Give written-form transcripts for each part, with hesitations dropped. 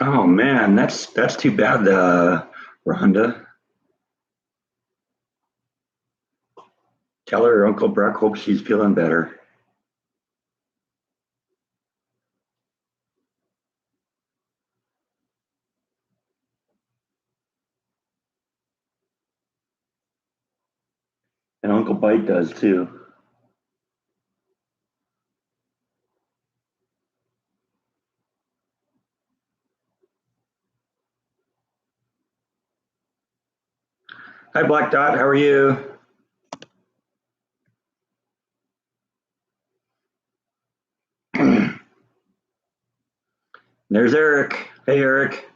Oh man, that's too bad, Rhonda. Tell her Uncle Breck hopes she's feeling better. And Uncle Bite does too. Hi, Black Dot. How are you? There's Eric. Hey, Eric.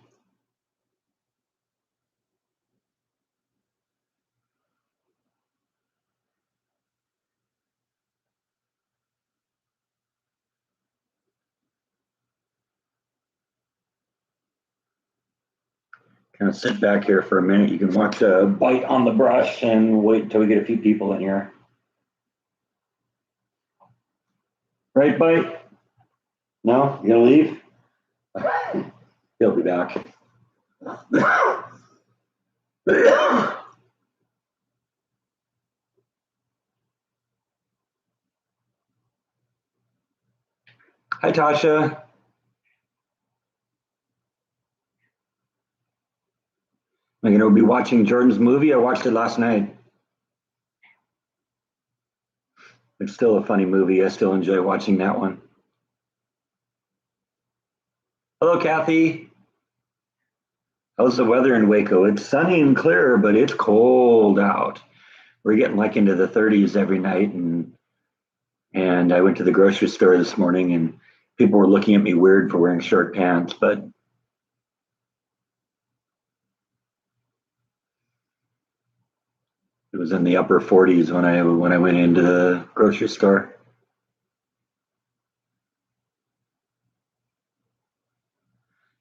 Kind of sit back here for a minute. You can watch a Bite on the brush and wait until we get a few people in here. Right, Bite? No? You gonna leave? He'll be back. Hi, Tasha. I'm going to be watching Jordan's movie. I watched it last night. It's still a funny movie. I still enjoy watching that one. Hello, Kathy. How's the weather in Waco? It's sunny and clear, but it's cold out. We're getting like into the 30s every night, and I went to the grocery store this morning, and people were looking at me weird for wearing short pants, but it was in the upper 40s when I went into the grocery store.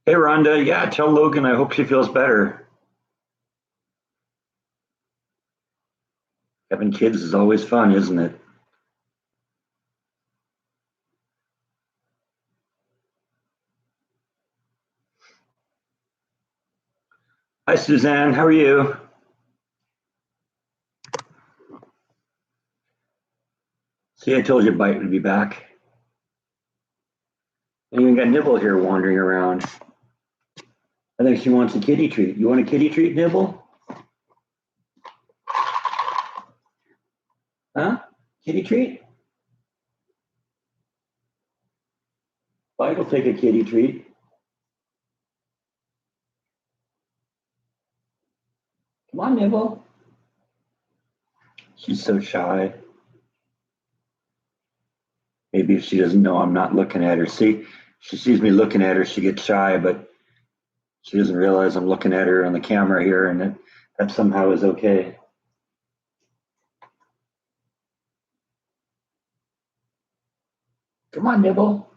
Hey, Rhonda. Yeah, tell Logan I hope she feels better. Having kids is always fun, isn't it? Hi, Suzanne. How are you? See, I told you Bite would be back. And even got Nibble here wandering around. I think she wants a kitty treat. You want a kitty treat, Nibble? Huh? Kitty treat? Bite will take a kitty treat. Come on, Nibble. She's so shy. Maybe if she doesn't know I'm not looking at her. See, she sees me looking at her, she gets shy, but she doesn't realize I'm looking at her on the camera here, and that somehow is okay. Come on, Nibble.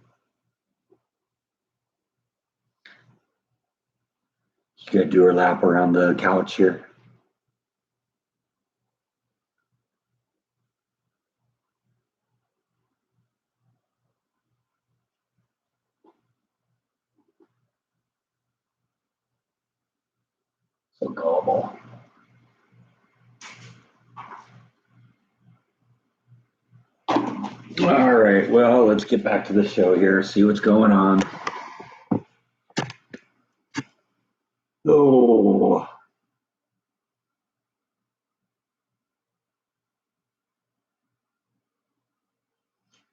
She's got to do her lap around the couch here. So gullible. All right, well, let's get back to the show here, see what's going on. Oh,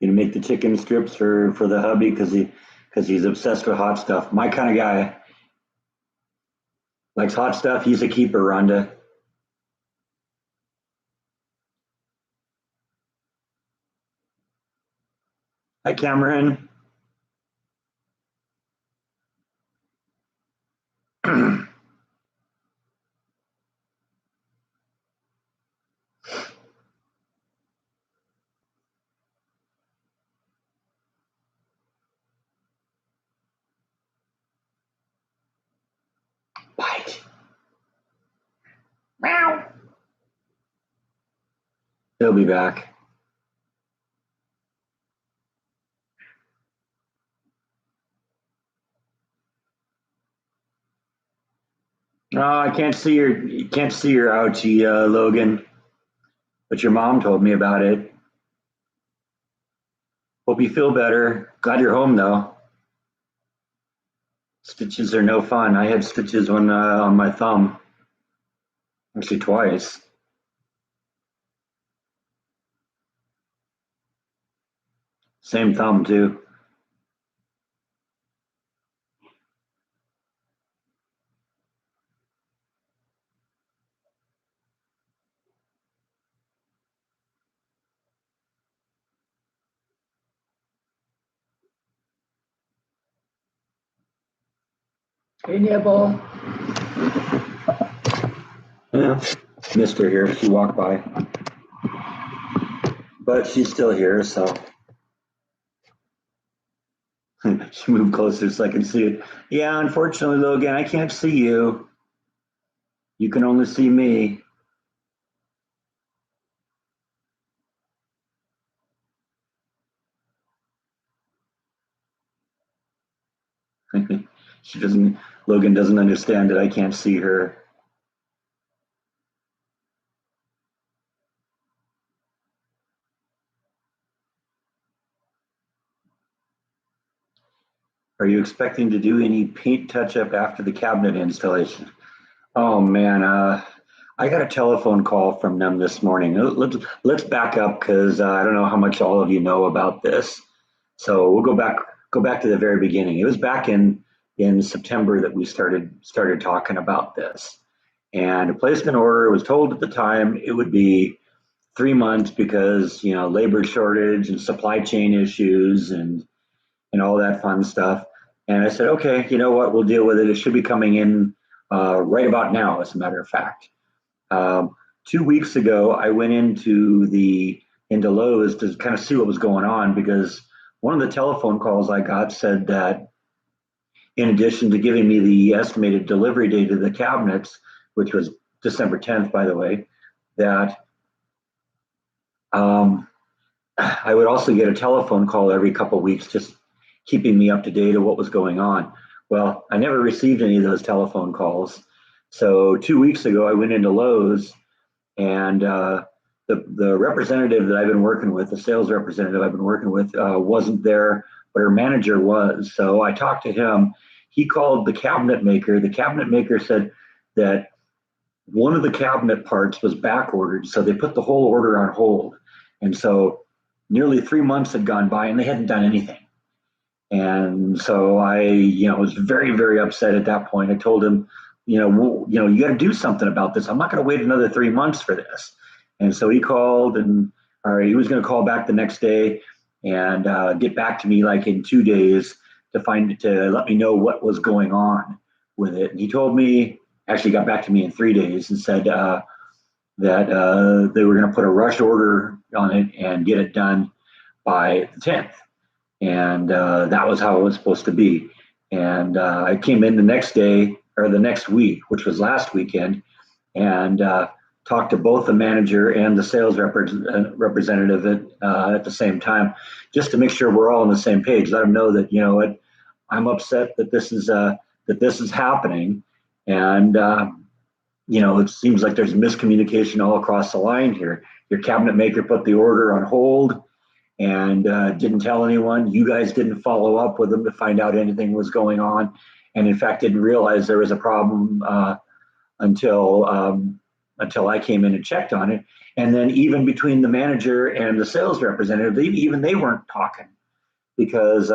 you know, make the chicken strips for the hubby because he's obsessed with hot stuff. My kind of guy likes hot stuff. He's a keeper, Rhonda. Hi, Cameron. Bite. Meow. He'll be back. Oh, I can't see your ouchie, Logan, but your mom told me about it. Hope you feel better. Glad you're home though. Stitches are no fun. I had stitches on my thumb, actually twice. Same thumb too. Hey, Nibble. Yeah, missed her here. She walked by, but she's still here. So she moved closer so I can see it. Yeah, unfortunately, Logan, I can't see you. You can only see me. She doesn't. Logan doesn't understand that I can't see her. Are you expecting to do any paint touch up after the cabinet installation? Oh man, I got a telephone call from them this morning. Let's back up because I don't know how much all of you know about this. So we'll go back to the very beginning. It was back in September that we started talking about this, and I placed an order. It was told at the time it would be 3 months because labor shortage and supply chain issues and all that fun stuff. And I said, okay, you know what? We'll deal with it. It should be coming in right about now, as a matter of fact. 2 weeks ago, I went into Lowe's to kind of see what was going on because one of the telephone calls I got said that in addition to giving me the estimated delivery date of the cabinets, which was December 10th, by the way, that um, I would also get a telephone call every couple of weeks, just keeping me up to date of what was going on. Well, I never received any of those telephone calls. So 2 weeks ago, I went into Lowe's, and the representative that I've been working with, the sales representative I've been working with, wasn't there, but her manager was. So I talked to him. He called the cabinet maker. The cabinet maker said that one of the cabinet parts was back ordered, so they put the whole order on hold. And so nearly 3 months had gone by, and they hadn't done anything. And so I was very, very upset at that point. I told him, you got to do something about this. I'm not going to wait another 3 months for this. And so he called, or he was going to call back the next day and get back to me like in 2 days to let me know what was going on with it. And he told me, actually got back to me in 3 days and said that they were going to put a rush order on it and get it done by the 10th. And that was how it was supposed to be. And I came in the next day or the next week, which was last weekend, and talked to both the manager and the sales representative at the same time, just to make sure we're all on the same page. Let them know that what, I'm upset that this is happening, and it seems like there's miscommunication all across the line here. Your cabinet maker put the order on hold and didn't tell anyone. You guys didn't follow up with them to find out anything was going on, and in fact didn't realize there was a problem until I came in and checked on it. And then even between the manager and the sales representative, they weren't talking because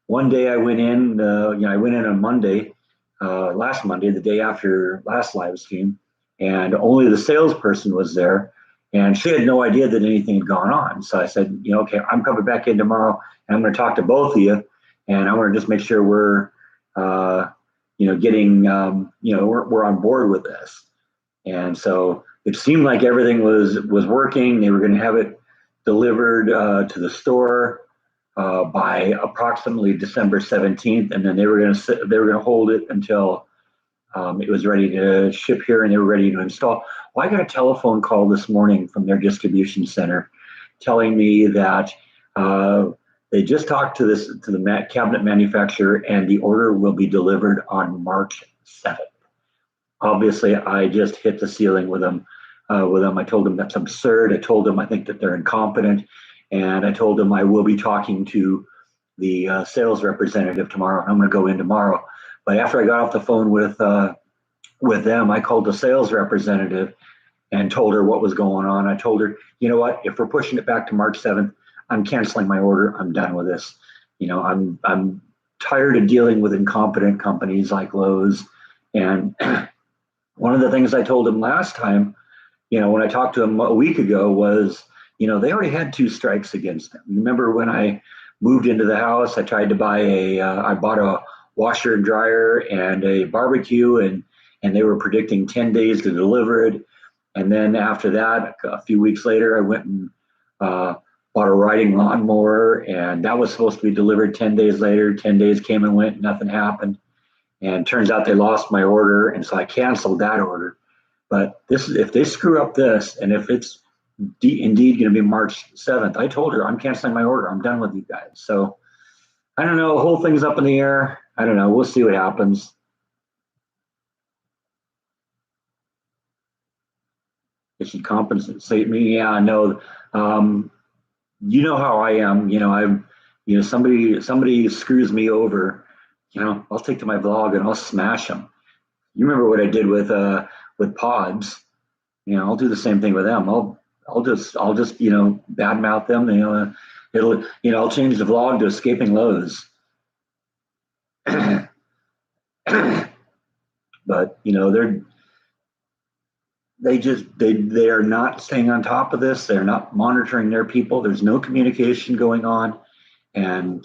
one day I went in. I went in on Monday, last Monday, the day after last live stream, and only the salesperson was there. And she had no idea that anything had gone on. So I said, okay, I'm coming back in tomorrow and I'm going to talk to both of you. And I want to just make sure we're, getting, we're on board with this. And so it seemed like everything was working. They were going to have it delivered to the store by approximately December 17th. And then they were going to hold it until it was ready to ship here and they were ready to install. Well, I got a telephone call this morning from their distribution center telling me that they just talked to the cabinet manufacturer and the order will be delivered on March 7th. Obviously, I just hit the ceiling with them. I told them that's absurd. I told them I think that they're incompetent, and I told them I will be talking to the sales representative tomorrow. I'm going to go in tomorrow. But after I got off the phone with them, I called the sales representative and told her what was going on. I told her, you know what, if we're pushing it back to March 7th, I'm canceling my order. I'm done with this. I'm tired of dealing with incompetent companies like Lowe's. And one of the things I told him last time, when I talked to him a week ago was, they already had two strikes against them. Remember when I moved into the house, I tried to buy I bought a washer and dryer and a barbecue, and they were predicting 10 days to deliver it. And then after that, a few weeks later, I went and bought a riding lawnmower, and that was supposed to be delivered 10 days later. 10 days came and went, nothing happened. And turns out they lost my order, and so I canceled that order. But if they screw up this, and if it's indeed going to be March 7th, I told her I'm canceling my order. I'm done with you guys. So I don't know. The whole thing's up in the air. I don't know. We'll see what happens. If she compensate me, yeah, no. You know how I am. Somebody screws me over. I'll take to my vlog and I'll smash them. You remember what I did with pods? I'll do the same thing with them. I'll just badmouth them. I'll change the vlog to escaping Lowe's. But they are not staying on top of this. They're not monitoring their people. There's no communication going on, and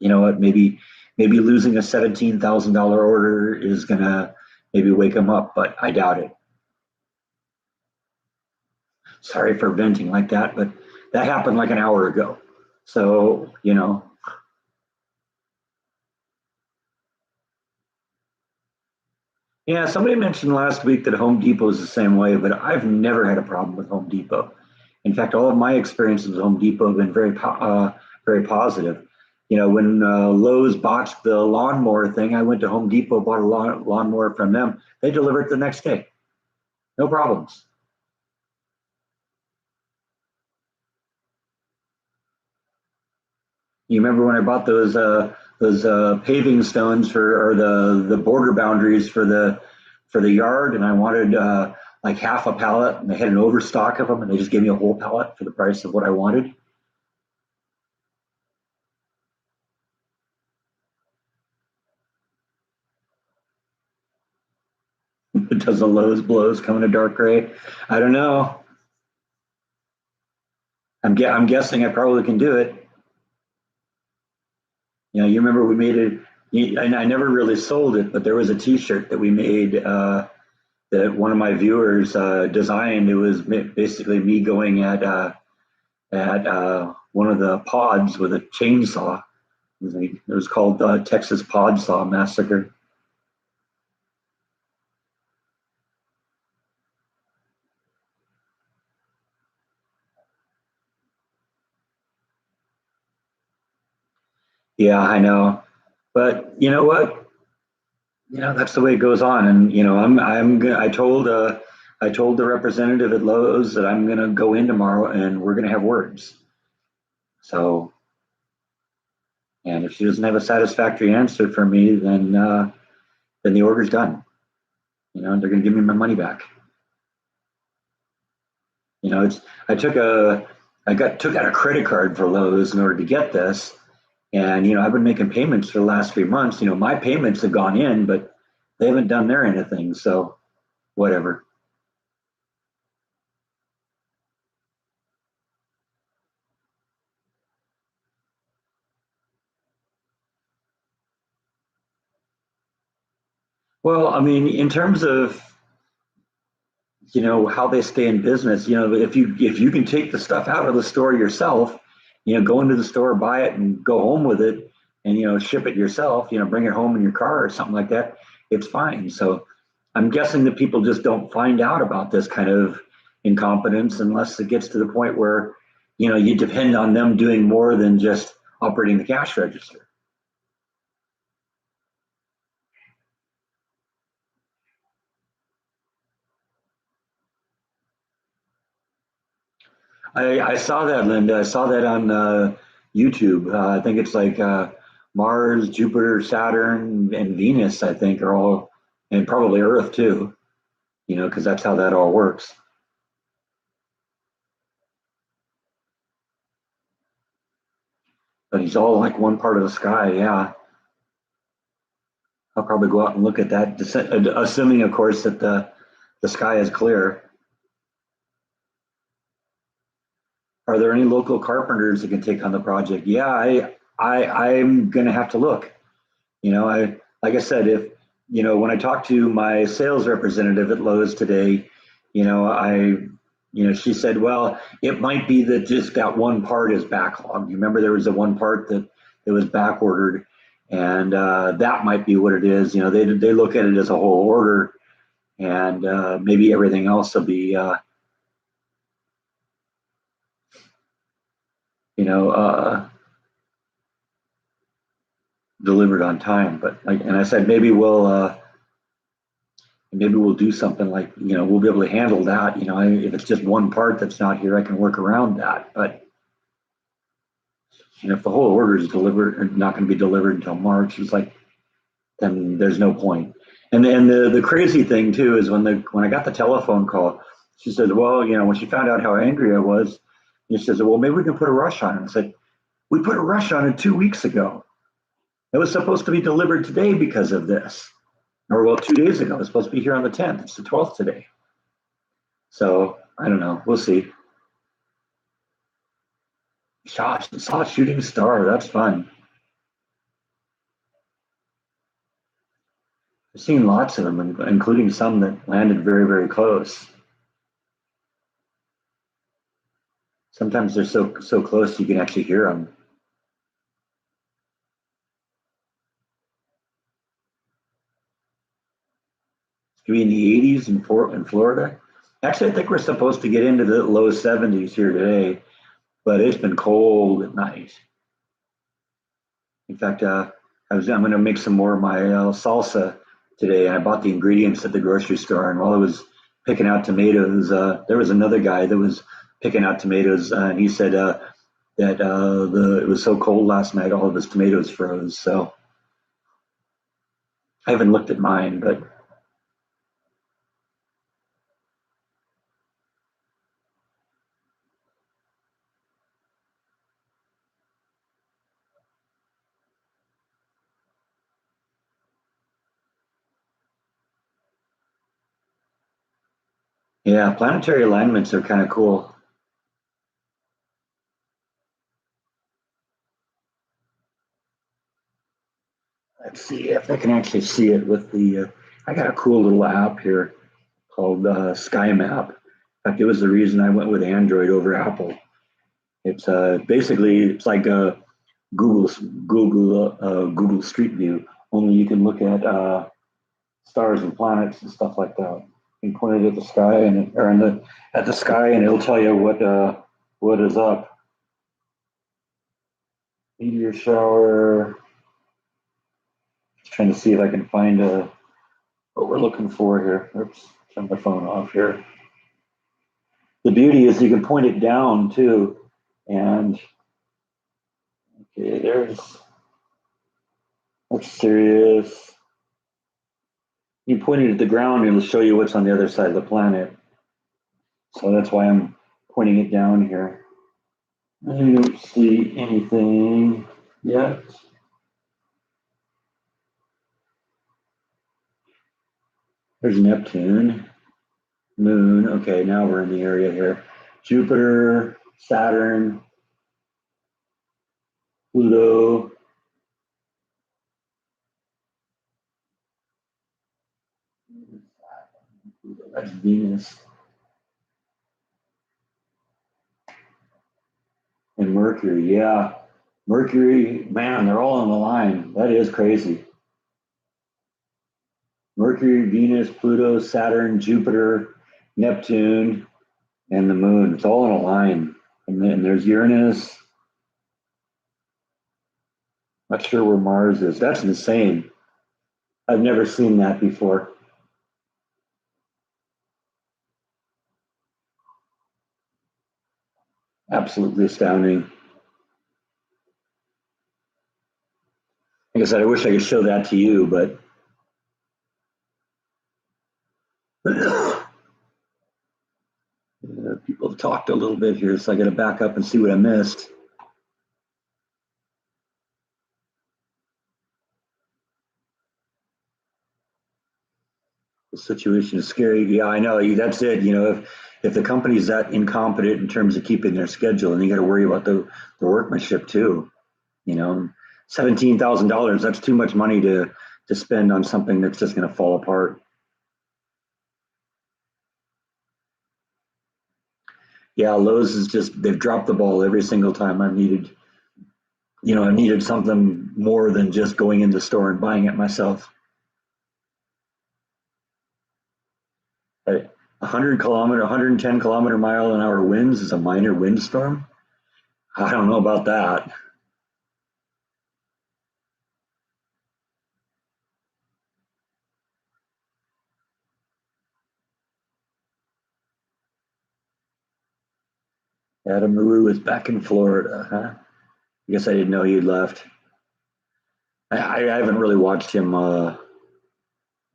you know what? Maybe losing a $17,000 order is gonna maybe wake them up, but I doubt it. Sorry for venting like that, but that happened like an hour ago. So yeah. Somebody mentioned last week that Home Depot is the same way, but I've never had a problem with Home Depot. In fact, all of my experiences with Home Depot have been very positive. When Lowe's botched the lawnmower thing, I went to Home Depot, bought a lawnmower from them. They delivered it the next day, no problems. You remember when I bought those paving stones for or the border boundaries for the yard, and I wanted like half a pallet, and they had an overstock of them, and they just gave me a whole pallet for the price of what I wanted. Does the Lowe's blows come in a dark gray? I don't know. I'm guessing I probably can do it. You remember we made it. I never really sold it, but there was a T-shirt that we made that one of my viewers designed. It was basically me going at one of the pods with a chainsaw. It was called Texas Pod Saw Massacre. Yeah, I know. But you know what? That's the way it goes on. And I told the representative at Lowe's that I'm gonna go in tomorrow and we're gonna have words. So, and if she doesn't have a satisfactory answer for me, then the order's done. They're gonna give me my money back. It's I took a I got took out a credit card for Lowe's in order to get this, and I've been making payments for the last 3 months. My payments have gone in, but they haven't done their anything. So whatever. Well, I mean, in terms of how they stay in business, if you can take the stuff out of the store yourself, go into the store, buy it, and go home with it, and ship it yourself, bring it home in your car or something like that, it's fine. So I'm guessing that people just don't find out about this kind of incompetence unless it gets to the point where you depend on them doing more than just operating the cash register. I saw that, Linda. I saw that on YouTube. I think it's like Mars, Jupiter, Saturn, and Venus, I think, are all, and probably Earth too, because that's how that all works. But he's all like one part of the sky. Yeah. I'll probably go out and look at that, assuming, of course, that the sky is clear. Are there any local carpenters that can take on the project? Yeah, I'm going to have to look. I like I said, if when I talked to my sales representative at Lowe's today, she said, well, it might be that just that one part is backlogged. You remember there was a one part that it was back ordered, and that might be what it is. They look at it as a whole order, and maybe everything else will be you know delivered on time. But and I said maybe we'll do something like we'll be able to handle that. If it's just one part that's not here, I can work around that. But if the whole order is delivered or not going to be delivered until March, it's like then there's no point. And then the crazy thing too is when I got the telephone call, she said, well, when she found out how angry I was, she says, well, maybe we can put a rush on it. I said, we put a rush on it 2 weeks ago. It was supposed to be delivered today because of this. Or well, 2 days ago. It was supposed to be here on the 10th. It's the 12th today. So I don't know. We'll see. Saw a shooting star. That's fun. I've seen lots of them, including some that landed very, very close. Sometimes they're so close you can actually hear them. It's gonna be in the 80s in Florida. Actually, I think we're supposed to get into the low 70s here today, but it's been cold at night. In fact, I'm going to make some more of my salsa today. I bought the ingredients at the grocery store, and while I was picking out tomatoes, there was another guy that was picking out tomatoes, and he said that it was so cold last night, all of his tomatoes froze. So I haven't looked at mine, but yeah, planetary alignments are kind of cool. Let's see if I can actually see it with the. I got a cool little app here called Sky Map. In fact, it was the reason I went with Android over Apple. It's basically it's like Google Google Street View. Only you can look at stars and planets and stuff like that. You can point it at the sky or at the sky, and it'll tell you what is up. Meteor shower. Just trying to see if I can find what we're looking for here. Oops, turn my phone off here. The beauty is you can point it down too, and okay, that's serious. You point it at the ground, and it'll show you what's on the other side of the planet. So that's why I'm pointing it down here. I don't see anything yet. There's Neptune, Moon. Okay, now we're in the area here. Jupiter, Saturn, Pluto. That's Venus and Mercury. Yeah, Mercury, man, they're all on the line. That is crazy. Mercury, Venus, Pluto, Saturn, Jupiter, Neptune, and the moon. It's all in a line. And then there's Uranus. Not sure where Mars is. That's insane. I've never seen that before. Absolutely astounding. Like I said, I wish I could show that to you, but people have talked a little bit here, so I got to back up and see what I missed. The situation is scary. Yeah, I know. That's it. If the company's that incompetent in terms of keeping their schedule, and you got to worry about the workmanship too. You know, $17,000. That's too much money to spend on something that's just going to fall apart. Yeah, Lowe's is just they've dropped the ball every single time I needed something more than just going in the store and buying it myself. A 110 kilometer mile an hour winds is a minor windstorm. I don't know about that. Adam Maru is back in Florida, huh? I guess I didn't know he'd left. I haven't really watched him a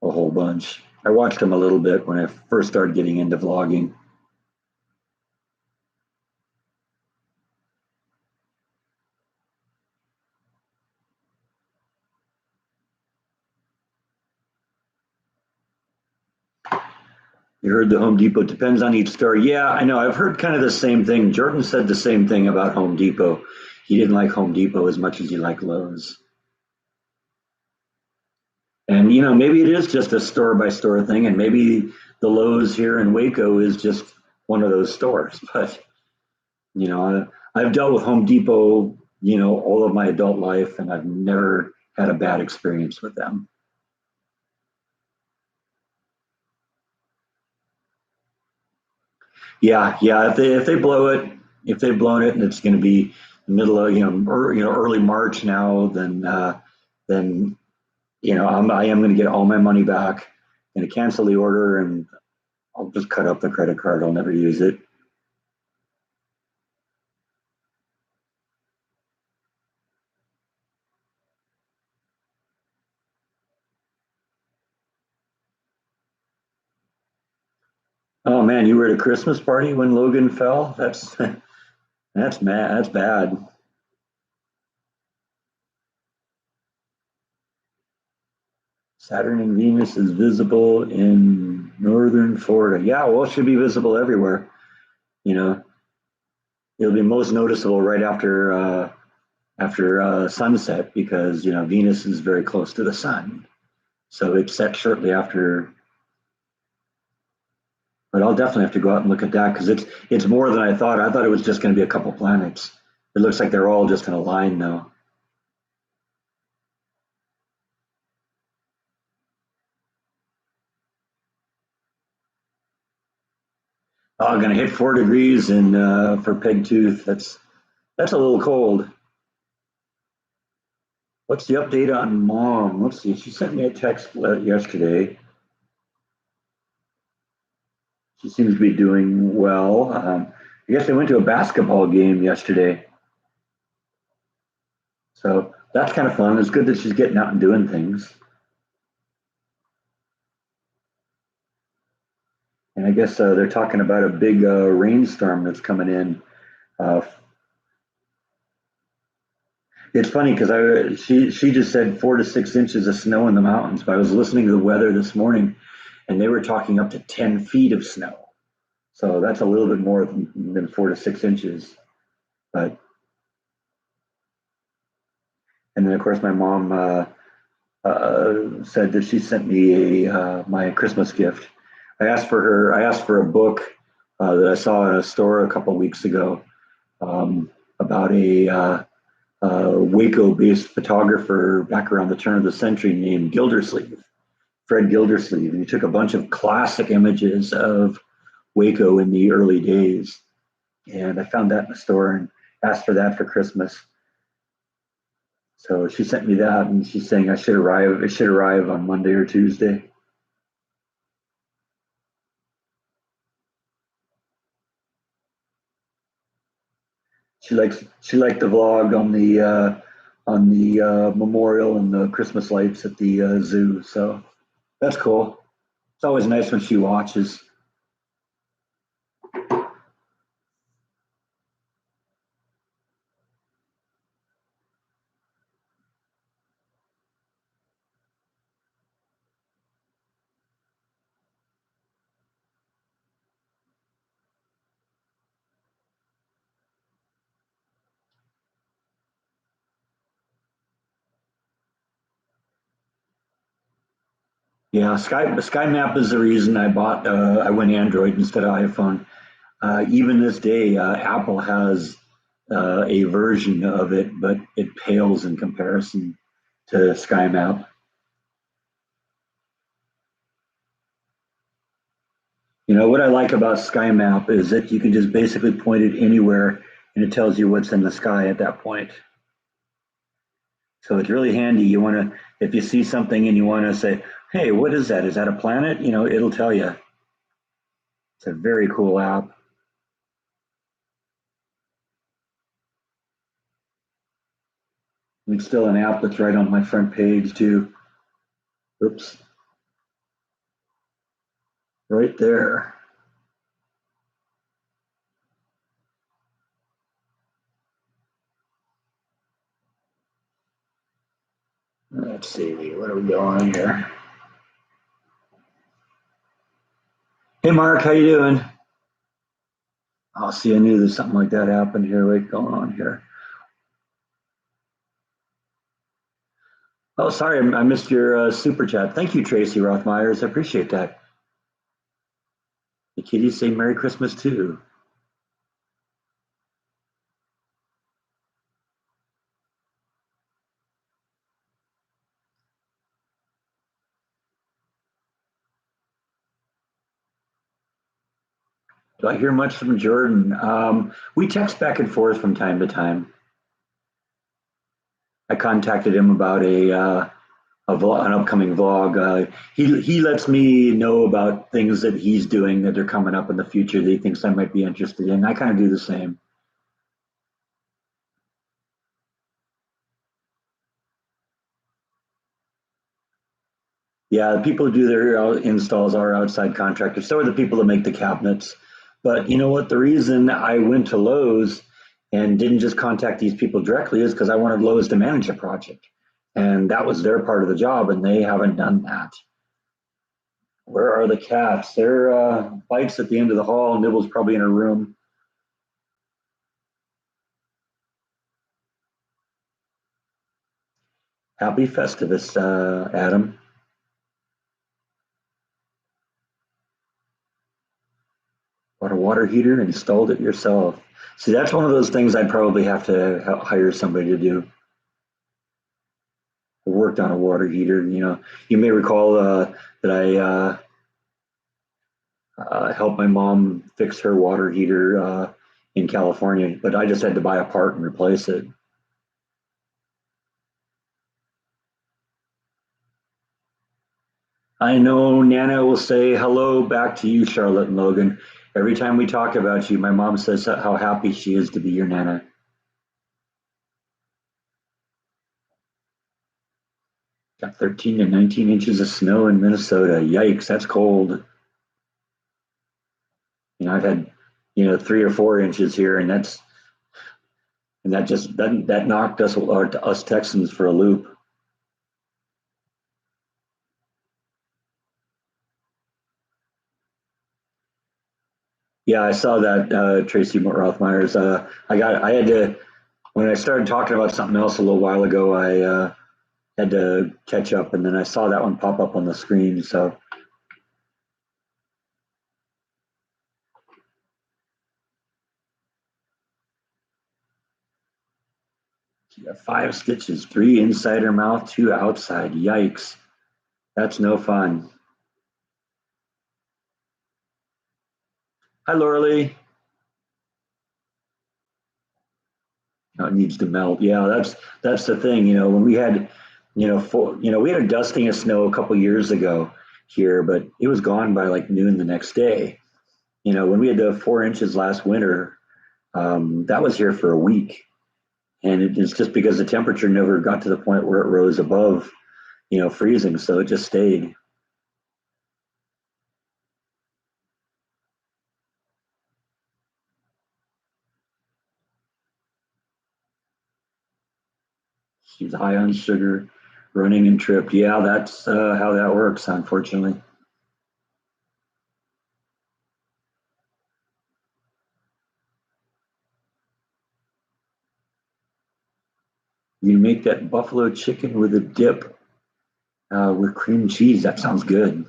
whole bunch. I watched him a little bit when I first started getting into vlogging. You heard the Home Depot depends on each store. Yeah, I know. I've heard kind of the same thing. Jordan said the same thing about Home Depot. He didn't like Home Depot as much as he liked Lowe's. And maybe it is just a store by store thing, and maybe the Lowe's here in Waco is just one of those stores. But I've dealt with Home Depot, all of my adult life, and I've never had a bad experience with them. Yeah, yeah. If they blow it, if they've blown it, and it's going to be the middle of early March now, then I am going to get all my money back. Going to cancel the order, and I'll just cut up the credit card. I'll never use it. Oh man, you were at a Christmas party when Logan fell. That's mad. That's bad. Saturn and Venus is visible in northern Florida. Yeah, well, it should be visible everywhere. You know, it'll be most noticeable right after sunset because Venus is very close to the sun, so it's set shortly after. But I'll definitely have to go out and look at that because it's more than I thought. I thought it was just going to be a couple planets. It looks like they're all just in a line now. Oh, going to hit 4 degrees in for Peg Tooth. That's a little cold. What's the update on mom? Let's see. She sent me a text yesterday. She seems to be doing well. I guess they went to a basketball game yesterday, so that's kind of fun. It's good that she's getting out and doing things. And I guess they're talking about a big rainstorm that's coming in. Uh, it's funny because she just said 4 to 6 inches of snow in the mountains, but I was listening to the weather this morning, and they were talking up to 10 feet of snow. So that's a little bit more than 4 to 6 inches. But and then of course my mom said that she sent me a my Christmas gift. I asked for a book that I saw in a store a couple of weeks ago about a Waco-based photographer back around the turn of the century named Gildersleeve, Fred Gildersleeve, and he took a bunch of classic images of Waco in the early days. And I found that in the store and asked for that for Christmas. So she sent me that, and she's saying I should arrive. It should arrive on Monday or Tuesday. She liked the vlog on the memorial and the Christmas lights at the zoo. So that's cool. It's always nice when she watches. Yeah, Sky Map is the reason I went Android instead of iPhone. Even this day, Apple has a version of it, but it pales in comparison to Sky Map. You know what I like about Sky Map is that you can just basically point it anywhere, and it tells you what's in the sky at that point. So it's really handy. You want to, if you see something and you want to say, "Hey, what is that? Is that a planet?" You know, it'll tell you. It's a very cool app. It's still an app that's right on my front page too. Oops, right there. Let's see, what are we going here? Hey, Mark, how you doing? Oh, see, I knew there's something like that happened here. Wait, going on here. Oh, sorry, I missed your super chat. Thank you, Tracy Rothmeyers. I appreciate that. The kitties say Merry Christmas too. Do I hear much from Jordan? We text back and forth from time to time. I contacted him about an upcoming vlog. He lets me know about things that he's doing that are coming up in the future that he thinks I might be interested in. I kind of do the same. Yeah, the people who do their installs are outside contractors. So are the people that make the cabinets. But you know what? The reason I went to Lowe's and didn't just contact these people directly is because I wanted Lowe's to manage a project. And that was their part of the job, and they haven't done that. Where are the cats? They're Bites at the end of the hall. Nibble's probably in her room. Happy Festivus, Adam. Bought a water heater, installed it yourself. See, that's one of those things I'd probably have to hire somebody to do. I worked on a water heater. You know, you may recall that I helped my mom fix her water heater in California, but I just had to buy a part and replace it. I know Nana will say hello back to you, Charlotte and Logan. Every time we talk about you, my mom says how happy she is to be your Nana. Got 13 to 19 inches of snow in Minnesota. Yikes, that's cold. You know, I've had, 3 or 4 inches here, and that knocked us Texans for a loop. Yeah, I saw that, Tracy Rothmeyers. I had to when I started talking about something else a little while ago. I had to catch up, and then I saw that one pop up on the screen. So you got 5 stitches, three inside her mouth, two outside. Yikes, that's no fun. Hi, Laura. No, it needs to melt. Yeah, that's the thing. You know, when we had, we had a dusting of snow a couple years ago here, but it was gone by like noon the next day. You know, when we had the 4 inches last winter, That was here for a week. And it's just because the temperature never got to the point where it rose above, freezing. So it just stayed. She's high on sugar, running and tripped. Yeah, that's how that works, unfortunately. You make that buffalo chicken with a dip with cream cheese. That sounds good.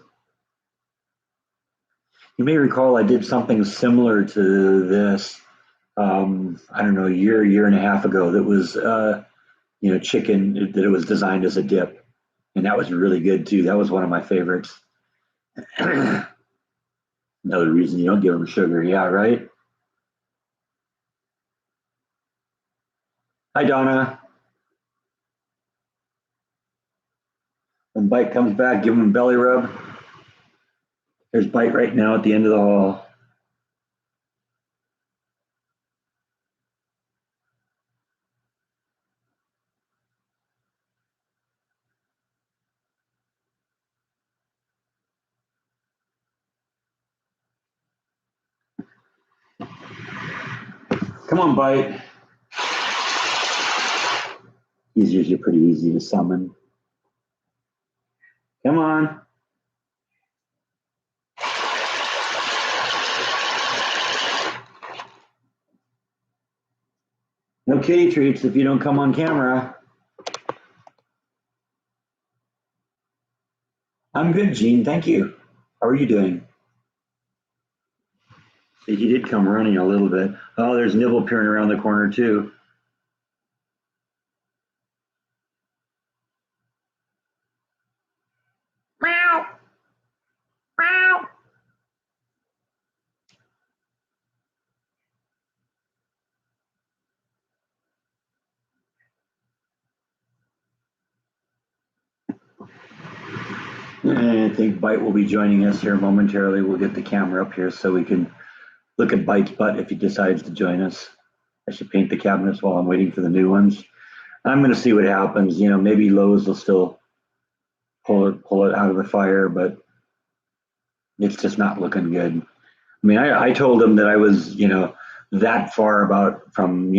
You may recall I did something similar to this. I don't know, year and a half ago. That was chicken that it was designed as a dip, and that was really good too. That was one of my favorites. Another reason you don't give them sugar. Yeah, right. Hi, Donna. When Bite comes back, give him a belly rub. There's Bite right now at the end of the hall. Come on, Bite. He's usually pretty easy to summon. Come on. No kitty treats if you don't come on camera. I'm good, Gene. Thank you. How are you doing? He did come running a little bit. Oh, there's Nibble peering around the corner too. Meow. Meow. I think Bite will be joining us here momentarily. We'll get the camera up here so we can look at Bite's butt if he decides to join us. I should paint the cabinets while I'm waiting for the new ones. I'm going to see what happens. Maybe Lowe's will still pull it out of the fire, but it's just not looking good. I mean, I told him that I was, that far about from,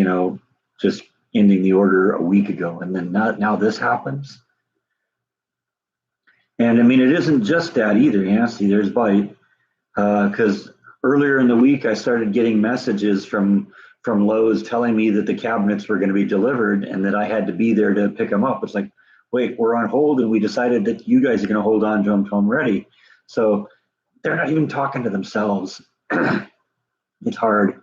just ending the order a week ago, and then now this happens. And I mean, it isn't just that either. Yeah, see, there's Bite. Because earlier in the week, I started getting messages from Lowe's telling me that the cabinets were going to be delivered and that I had to be there to pick them up. It's like, wait, we're on hold, and we decided that you guys are going to hold on to them till I'm ready. So they're not even talking to themselves. It's hard.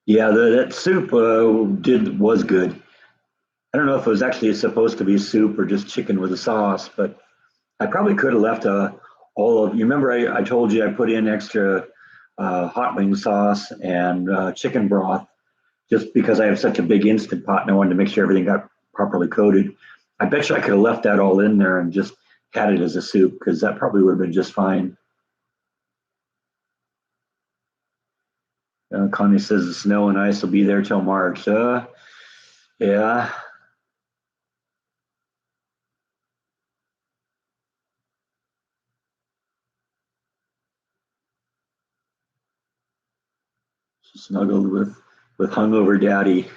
Yeah, that soup was good. I don't know if it was actually supposed to be soup or just chicken with a sauce, but I probably could have left all of. You remember I told you I put in extra hot wing sauce and chicken broth just because I have such a big instant pot and I wanted to make sure everything got properly coated. I bet you I could have left that all in there and just had it as a soup because that probably would have been just fine. Connie says the snow and ice will be there till March. Yeah, she snuggled with hungover daddy.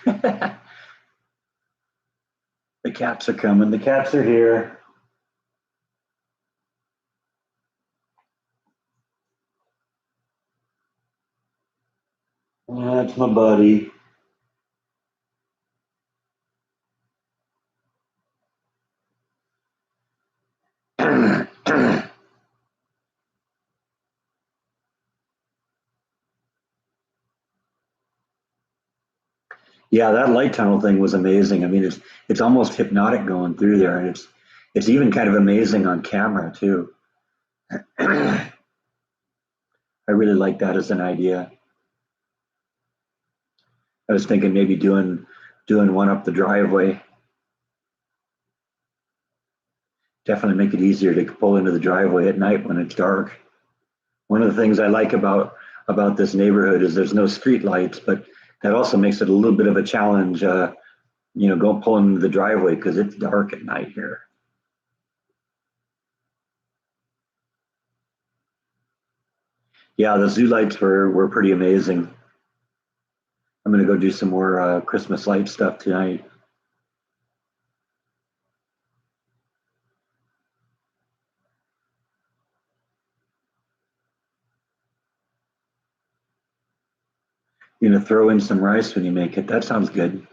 The cats are coming. The cats are here. That's my buddy. Yeah, that light tunnel thing was amazing. I mean, it's almost hypnotic going through there, and it's even kind of amazing on camera too. I really like that as an idea. I was thinking maybe doing one up the driveway definitely make it easier to pull into the driveway at night when it's dark. One of the things I like about this neighborhood is there's no street lights, but that also makes it a little bit of a challenge. Go pull into the driveway because it's dark at night here. Yeah, the zoo lights were pretty amazing. I'm gonna go do some more Christmas light stuff tonight. You're gonna throw in some rice when you make it. That sounds good.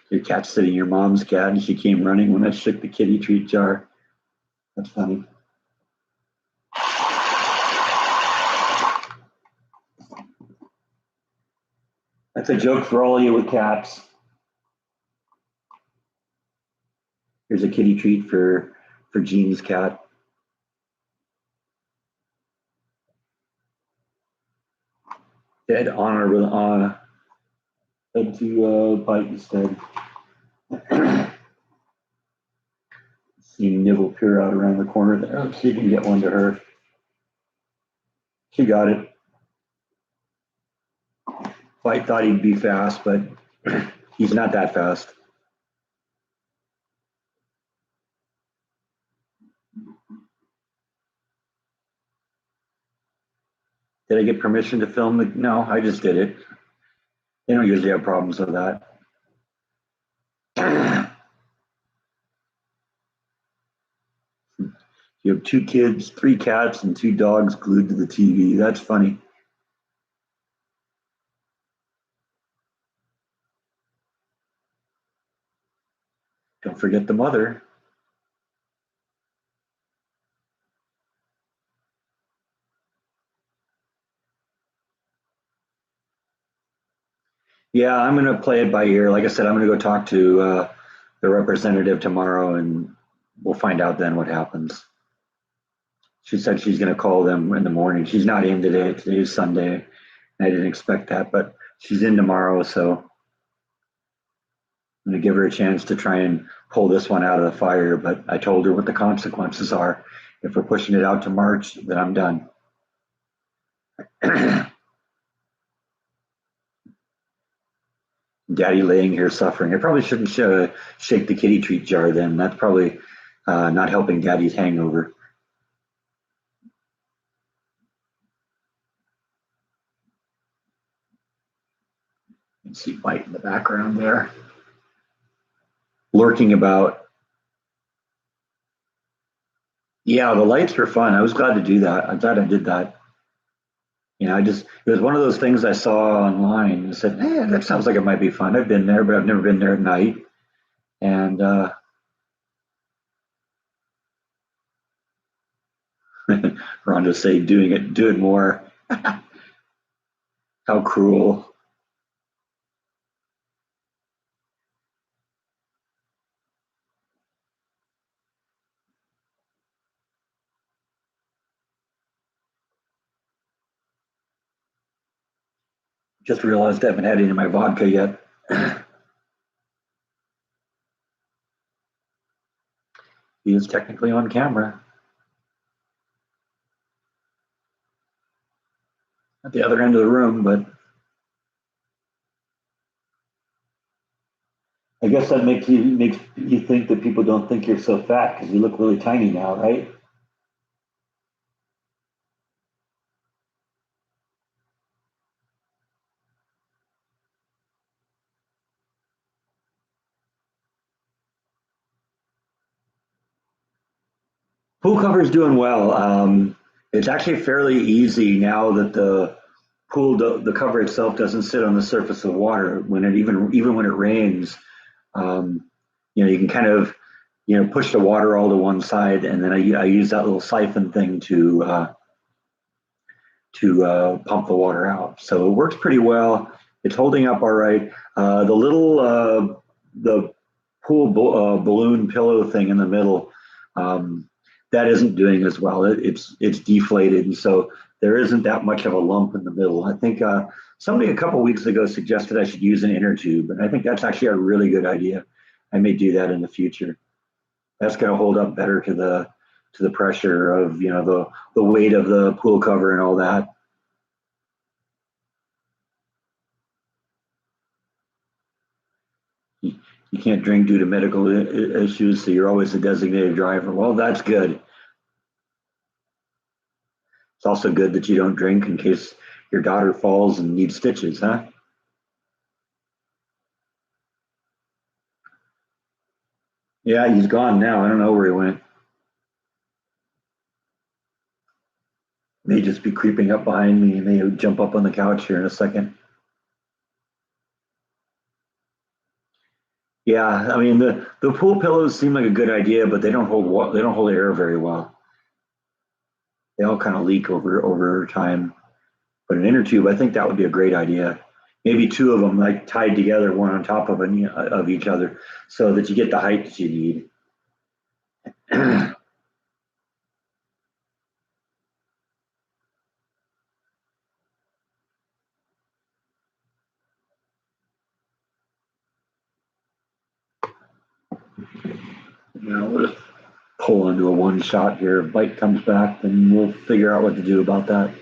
Your cat's sitting your mom's cat, and she came running when I shook the kitty treat jar. That's funny. That's a joke for all of you with cats. Here's a kitty treat for Jean's cat. Dead honorable head to bite instead. See Nibble peer out around the corner there. Let's see if we can get one to her. She got it. White thought he'd be fast, but he's not that fast. Did I get permission to film the? No, I just did it. They don't usually have problems with that. You have 2 kids, 3 cats, and 2 dogs glued to the TV. That's funny. Don't forget the mother. Yeah, I'm going to play it by ear. Like I said, I'm going to go talk to the representative tomorrow, and we'll find out then what happens. She said she's going to call them in the morning. She's not in today. Today is Sunday. I didn't expect that, but she's in tomorrow, so I'm going to give her a chance to try and pull this one out of the fire. But I told her what the consequences are. If we're pushing it out to March, then I'm done. Daddy laying here suffering. I probably shouldn't shake the kitty treat jar then. That's probably not helping Daddy's hangover. You can see White in the background there, lurking about. Yeah, the lights were fun. I was glad to do that. I'm glad I did that. It was one of those things I saw online and said, hey, that sounds like it might be fun. I've been there, but I've never been there at night. And Rhonda say, do it more. How cruel. Just realized I haven't had any of my vodka yet. He is technically on camera at the other end of the room, but I guess that makes you think that people don't think you're so fat because you look really tiny now, right? Pool cover is doing well. It's actually fairly easy now that the cover itself doesn't sit on the surface of water. When it even when it rains, um, you can kind of push the water all to one side, and then I use that little siphon thing to pump the water out. So it works pretty well. It's holding up all right. The pool balloon pillow thing in the middle. Um, that isn't doing as well. It's deflated, and so there isn't that much of a lump in the middle. I think somebody a couple weeks ago suggested I should use an inner tube, and I think that's actually a really good idea. I may do that in the future. That's going to hold up better to the pressure of the weight of the pool cover and all that. You can't drink due to medical issues, so you're always a designated driver. Well, that's good. It's also good that you don't drink in case your daughter falls and needs stitches, huh? Yeah, he's gone now. I don't know where he went. May just be creeping up behind me. He may jump up on the couch here in a second. Yeah, I mean the pool pillows seem like a good idea, but they don't hold air very well. They all kind of leak over time. But an inner tube, I think that would be a great idea. Maybe two of them like tied together, one on top of each other, so that you get the height that you need. We'll just pull into a one shot here. If bite comes back, then we'll figure out what to do about that.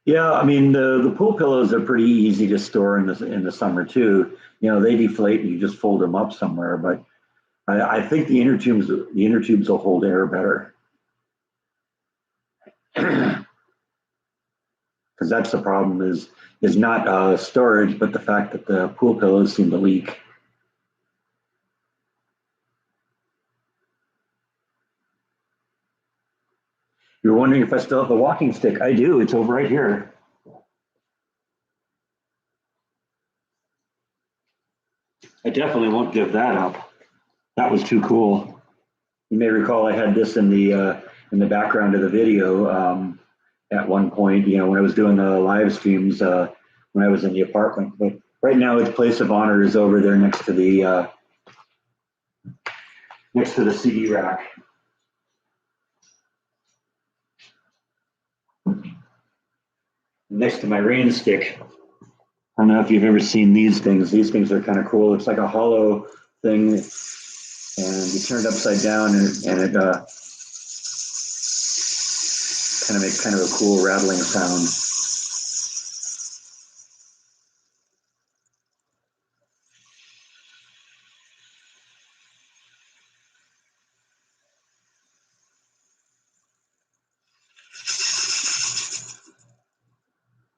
Yeah, I mean the pool pillows are pretty easy to store in the summer too. They deflate and you just fold them up somewhere. But I think the inner tubes will hold air better because that's the problem is not storage, but the fact that the pool pillows seem to leak. You're wondering if I still have the walking stick? I do. It's over right here. I definitely won't give that up. That was too cool. You may recall I had this in the background of the video at one point. When I was doing the live streams when I was in the apartment. But right now, its place of honor is over there next to the CD rack, next to my rain stick. I don't know if you've ever seen these things. These things are kind of cool. It's like a hollow thing, and you turn it upside down, and it kind of makes kind of a cool rattling sound.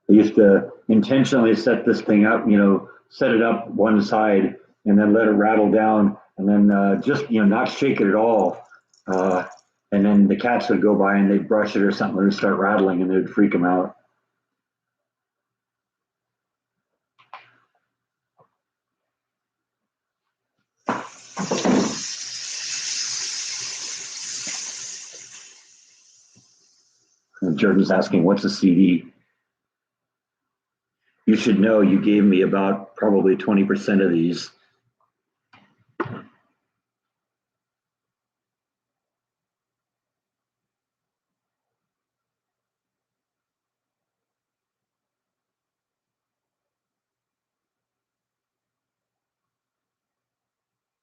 I used to intentionally set this thing up, set it up one side and then let it rattle down and then just, not shake it at all. Uh, and then the cats would go by and they'd brush it or something and it'd start rattling and it would freak them out. And Jordan's asking, what's a CD? You should know you gave me about probably 20% of these.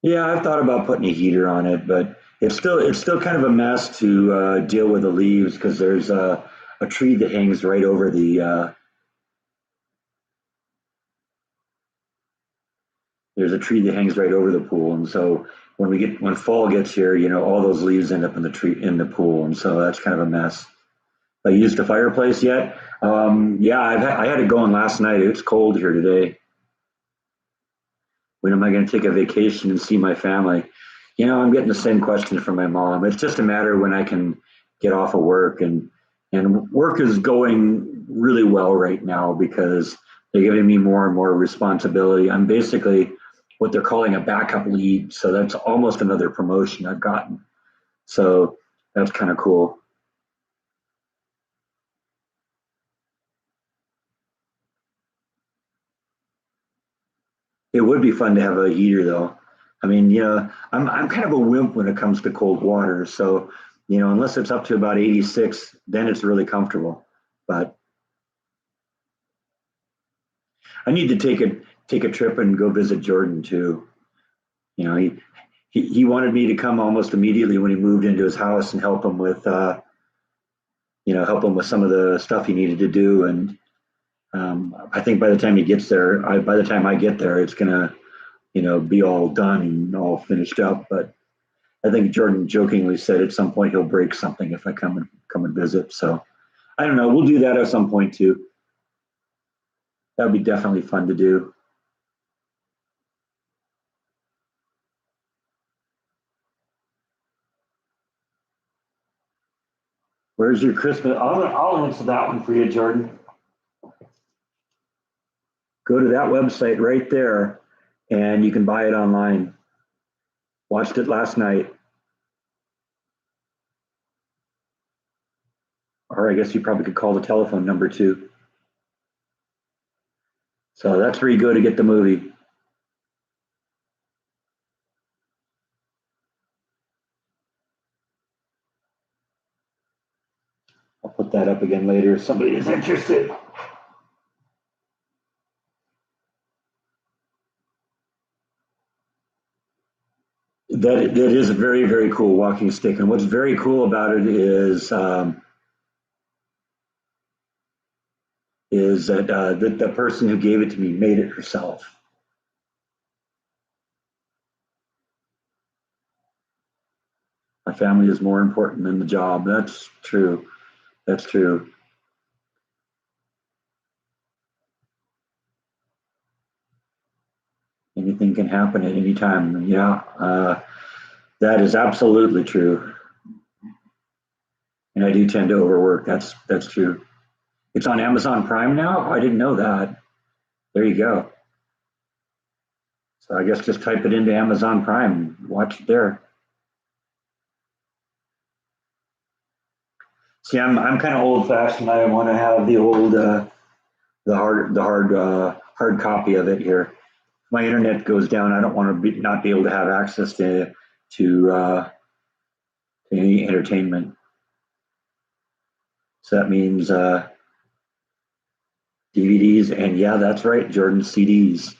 Yeah, I've thought about putting a heater on it, but it's still kind of a mess to deal with the leaves because there's a tree that hangs right over the there's a tree that hangs right over the pool, and so when fall gets here, all those leaves end up in the pool, and so that's kind of a mess. I used a fireplace yet? Yeah, I had it going last night. It's cold here today. When am I going to take a vacation and see my family? I'm getting the same question from my mom. It's just a matter of when I can get off of work, and work is going really well right now because they're giving me more and more responsibility. I'm basically what they're calling a backup lead, so that's almost another promotion I've gotten. So that's kind of cool. It would be fun to have a heater though. I mean, I'm kind of a wimp when it comes to cold water. So, unless it's up to about 86, then it's really comfortable. But I need to take a trip and go visit Jordan too. You know, he wanted me to come almost immediately when he moved into his house and help him with some of the stuff he needed to do. And I think by the time he gets there, by the time I get there, it's gonna, be all done and all finished up. But I think Jordan jokingly said at some point he'll break something if I come and visit. So I don't know. We'll do that at some point too. That would be definitely fun to do. Where's your Christmas? I'll answer that one for you, Jordan. Go to that website right there, and you can buy it online. Watched it last night, or I guess you probably could call the telephone number too. So that's where you go to get the movie. I'll put that up again later if somebody is interested. That is a very, very cool walking stick. And what's very cool about it is that the person who gave it to me made it herself. My family is more important than the job. That's true. That's true. Anything can happen at any time. Yeah, that is absolutely true. And I do tend to overwork. That's true. It's on Amazon Prime now. I didn't know that. There you go. So I guess just type it into Amazon Prime. Watch it there. See, I'm kind of old fashioned. I want to have the old hard copy of it here. If my internet goes down, I don't want to not be able to have access to any entertainment. So that means DVDs, and yeah, that's right, Jordan, CDs.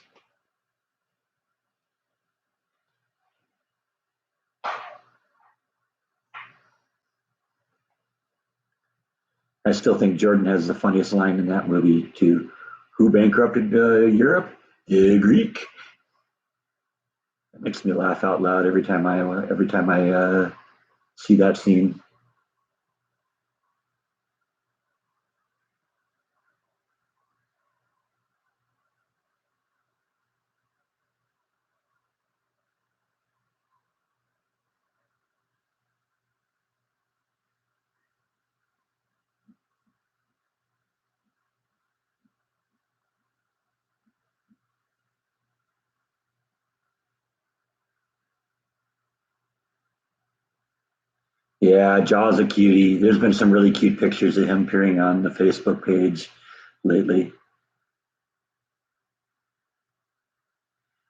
I still think Jordan has the funniest line in that movie too. Who bankrupted Europe? The Greek. It makes me laugh out loud every time I see that scene. Yeah, Jaw's a cutie. There's been some really cute pictures of him appearing on the Facebook page lately.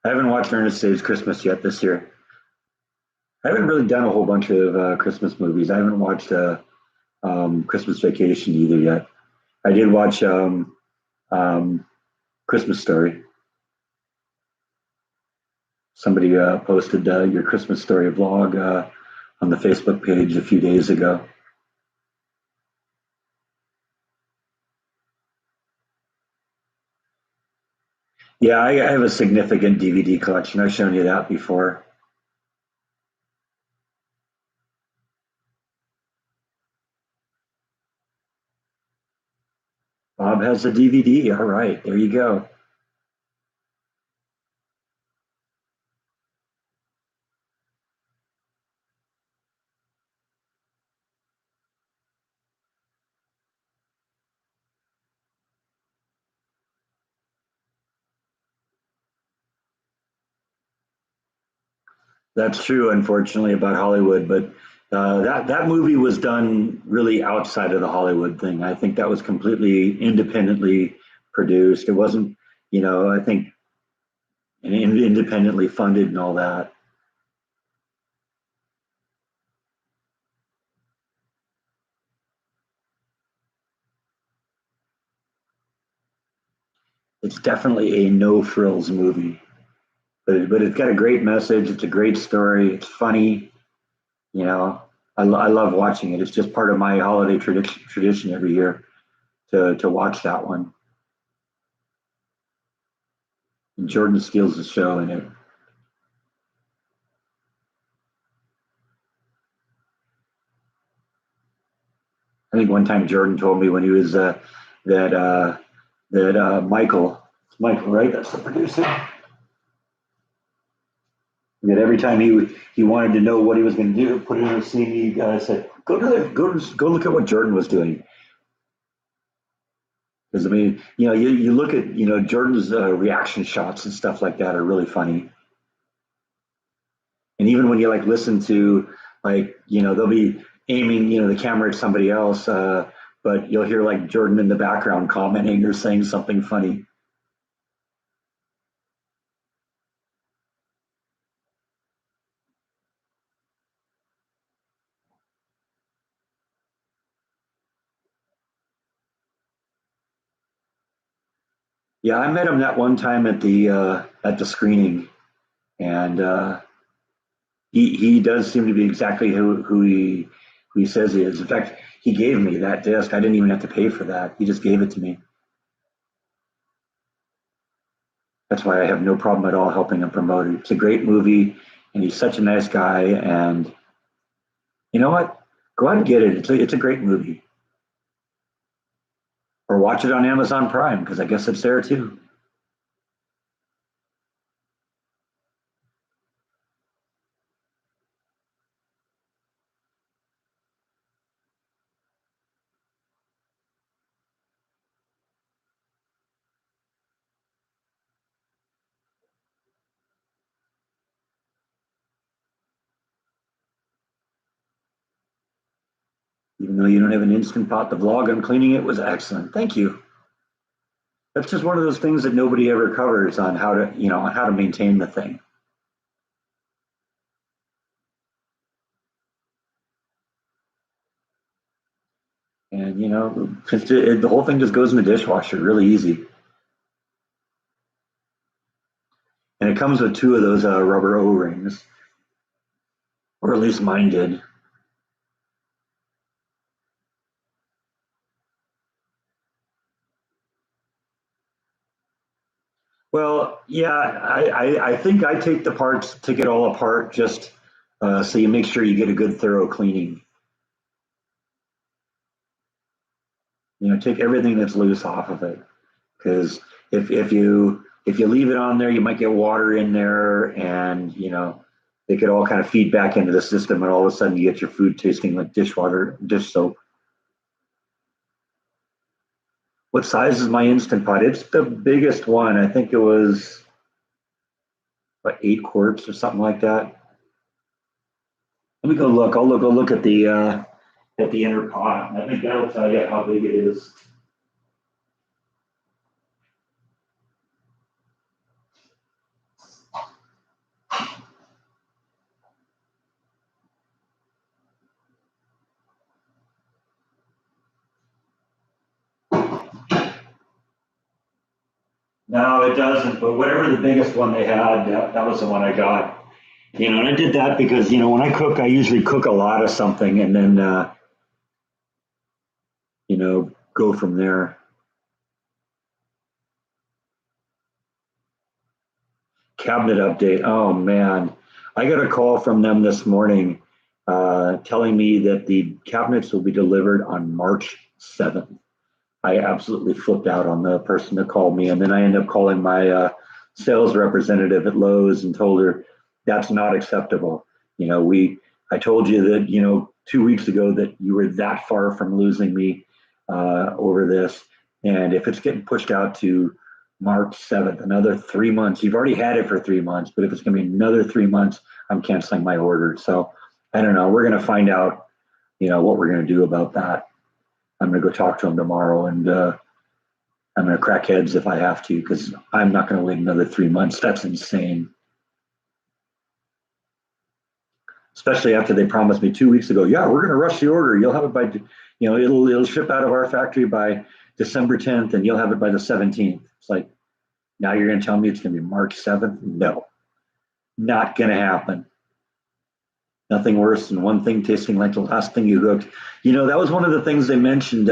I haven't watched Ernest Saves Christmas yet this year. I haven't really done a whole bunch of Christmas movies. I haven't watched Christmas Vacation either yet. I did watch um, Christmas Story. Somebody posted your Christmas Story vlog on the Facebook page a few days ago. Yeah, I have a significant DVD collection. I've shown you that before. Bob has a DVD. All right, there you go. That's true, unfortunately, about Hollywood, but that movie was done really outside of the Hollywood thing. I think that was completely independently produced. It wasn't, I think and independently funded and all that. It's definitely a no frills movie, but it's got a great message. It's a great story. It's funny. You know, I love watching it. It's just part of my holiday tradition every year to watch that one. And Jordan steals the show in it. I think one time Jordan told me when he was that Michael, right? That's the producer. That every time he wanted to know what he was going to do, put it in a scene, he said, go look at what Jordan was doing. Because I mean, you look at Jordan's reaction shots and stuff like that are really funny. And even when you like listen to like they'll be aiming the camera at somebody else, but you'll hear like Jordan in the background commenting or saying something funny. Yeah, I met him that one time at the screening, and he does seem to be exactly who he says he is. In fact, he gave me that disc. I didn't even have to pay for that. He just gave it to me. That's why I have no problem at all helping him promote it. It's a great movie, and he's such a nice guy. And you know what? Go out and get it. It's a great movie. Or watch it on Amazon Prime because I guess it's there too. Even though you don't have an instant pot, the vlog on cleaning it was excellent. Thank you. That's just one of those things that nobody ever covers on how to maintain the thing. And the whole thing just goes in the dishwasher really easy. And it comes with two of those rubber O-rings, or at least mine did. Well, yeah, I think I take the parts, take it all apart, just so you make sure you get a good thorough cleaning. Take everything that's loose off of it, because if you leave it on there, you might get water in there, and they could all kind of feed back into the system, and all of a sudden you get your food tasting like dishwater, dish soap. What size is my instant pot? It's the biggest one. I think it was what 8 quarts or something like that. Let me go look. Go look at the inner pot. I think that'll tell you how big it is. No, it doesn't. But whatever the biggest one they had, that was the one I got. And I did that because when I cook, I usually cook a lot of something and then go from there. Cabinet update. Oh man, I got a call from them this morning telling me that the cabinets will be delivered on March 7th. I absolutely flipped out on the person that called me, and then I ended up calling my sales representative at Lowe's and told her that's not acceptable. I told you that 2 weeks ago that you were that far from losing me over this, and if it's getting pushed out to March 7th, another 3 months. You've already had it for 3 months, but if it's going to be another 3 months, I'm canceling my order. So I don't know. We're going to find out, what we're going to do about that. I'm going to go talk to him tomorrow and I'm going to crack heads if I have to because I'm not going to wait another 3 months. That's insane. Especially after they promised me 2 weeks ago, yeah, we're going to rush the order. You'll have it by, it'll ship out of our factory by December 10th and you'll have it by the 17th. It's like, now you're going to tell me it's going to be March 7th? No, not going to happen. Nothing worse than one thing tasting like the last thing you cooked. That was one of the things they mentioned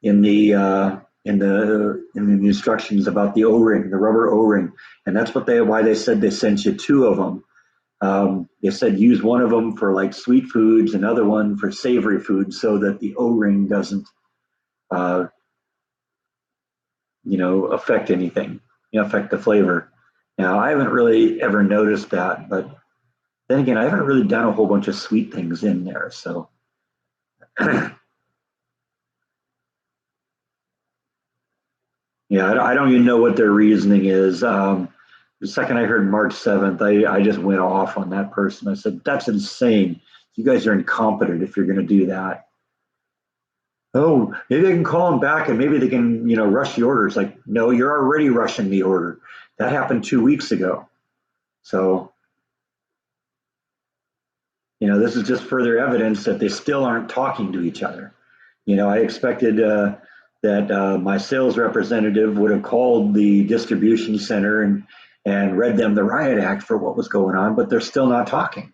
in the in the instructions about the O-ring, the rubber O-ring, and that's why they said they sent you two of them. They said use one of them for like sweet foods, another one for savory foods, so that the O-ring doesn't, uh, affect anything, affect the flavor. Now, I haven't really ever noticed that, but then again, I haven't really done a whole bunch of sweet things in there. So, yeah, I don't even know what their reasoning is. The second I heard March 7th, I just went off on that person. I said, that's insane. You guys are incompetent if you're going to do that. Oh, maybe I can call them back and maybe they can, rush the order. It's like, no, you're already rushing the order. That happened 2 weeks ago. So, this is just further evidence that they still aren't talking to each other. I expected that my sales representative would have called the distribution center and read them the riot act for what was going on, but they're still not talking.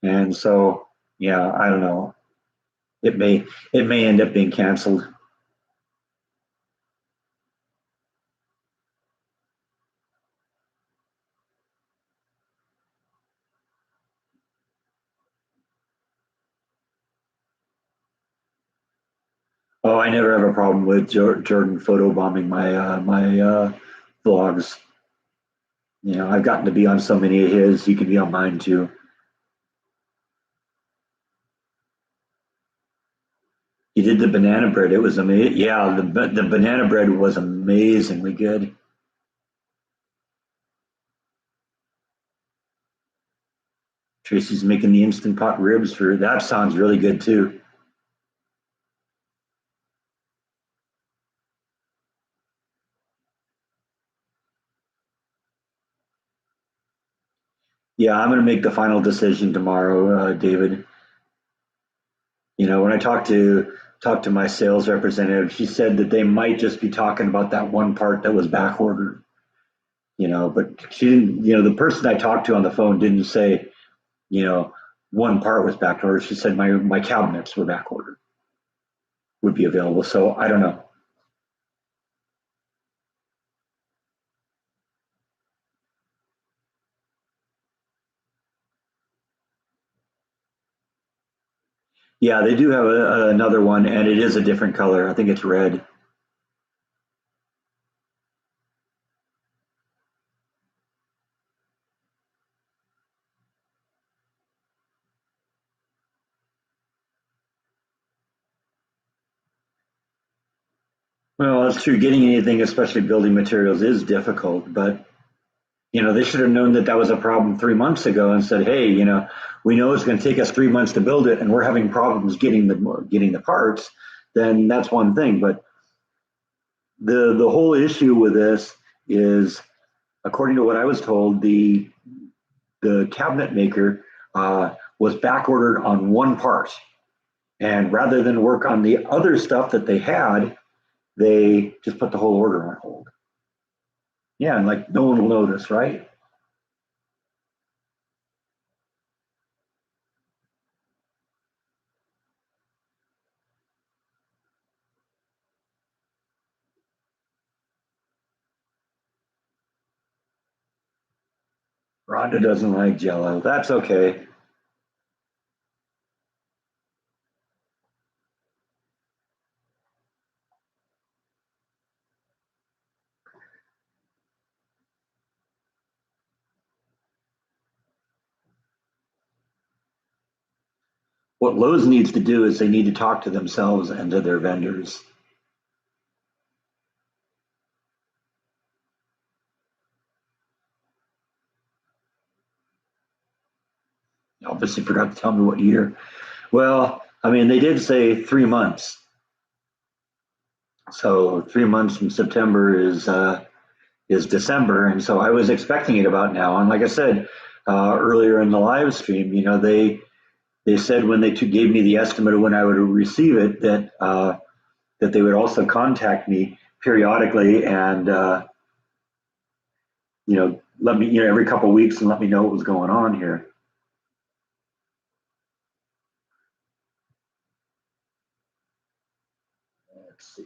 And so, yeah, I don't know. It may end up being canceled. Oh, I never have a problem with Jordan photobombing my vlogs. I've gotten to be on so many of his. He can be on mine too. He did the banana bread. It was amazing. Yeah, the banana bread was amazingly good. Tracy's making the instant pot ribs for that. Sounds really good too. Yeah, I'm going to make the final decision tomorrow, David. When I talked to my sales representative, she said that they might just be talking about that one part that was back ordered. But she didn't. The person I talked to on the phone didn't say, you know, one part was back ordered. She said my cabinets were back ordered, would be available. So I don't know. Yeah, they do have another one, and it is a different color. I think it's red. Well, that's true. Getting anything, especially building materials, is difficult. But they should have known that that was a problem 3 months ago and said, hey, we know it's going to take us 3 months to build it, and we're having problems getting the parts. Then that's one thing. But the whole issue with this is, according to what I was told, the cabinet maker was back ordered on one part, and rather than work on the other stuff that they had, they just put the whole order on hold. Yeah, and like no one will notice, right? Rhonda doesn't like Jello. That's okay. What Lowe's needs to do is they need to talk to themselves and to their vendors. Obviously, forgot to tell me what year. Well, I mean, they did say 3 months. So 3 months from September is December, and so I was expecting it about now. And like I said earlier in the live stream, they said when they gave me the estimate of when I would receive it that they would also contact me periodically and let me every couple of weeks and let me know what was going on here. Let's see.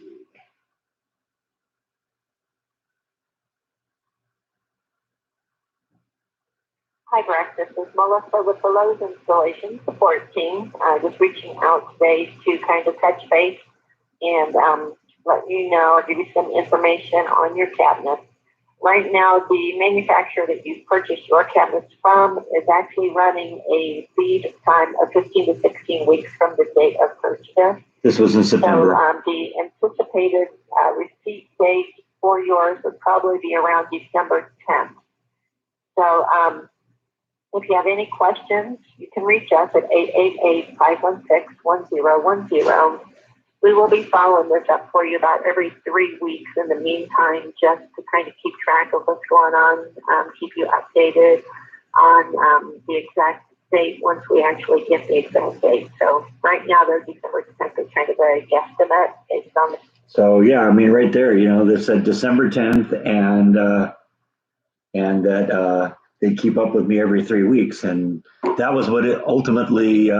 Hi, Brett. This is Melissa with the Lowe's Installation Support Team. Just reaching out today to kind of touch base and let you know, give you some information on your cabinets. Right now, the manufacturer that you purchased your cabinets from is actually running a lead time of 15 to 16 weeks from the date of purchase. This was in September. So the anticipated receipt date for yours would probably be around December 10th. So if you have any questions, you can reach us at 888-516-1010. We will be following this up for you about every 3 weeks in the meantime, just to kind of keep track of what's going on, keep you updated on the exact date once we actually get the exact date. So right now, they're December 10th is kind of a guesstimate based on. So yeah, I mean, right there, they said December 10th, and that they keep up with me every 3 weeks, and that was what it ultimately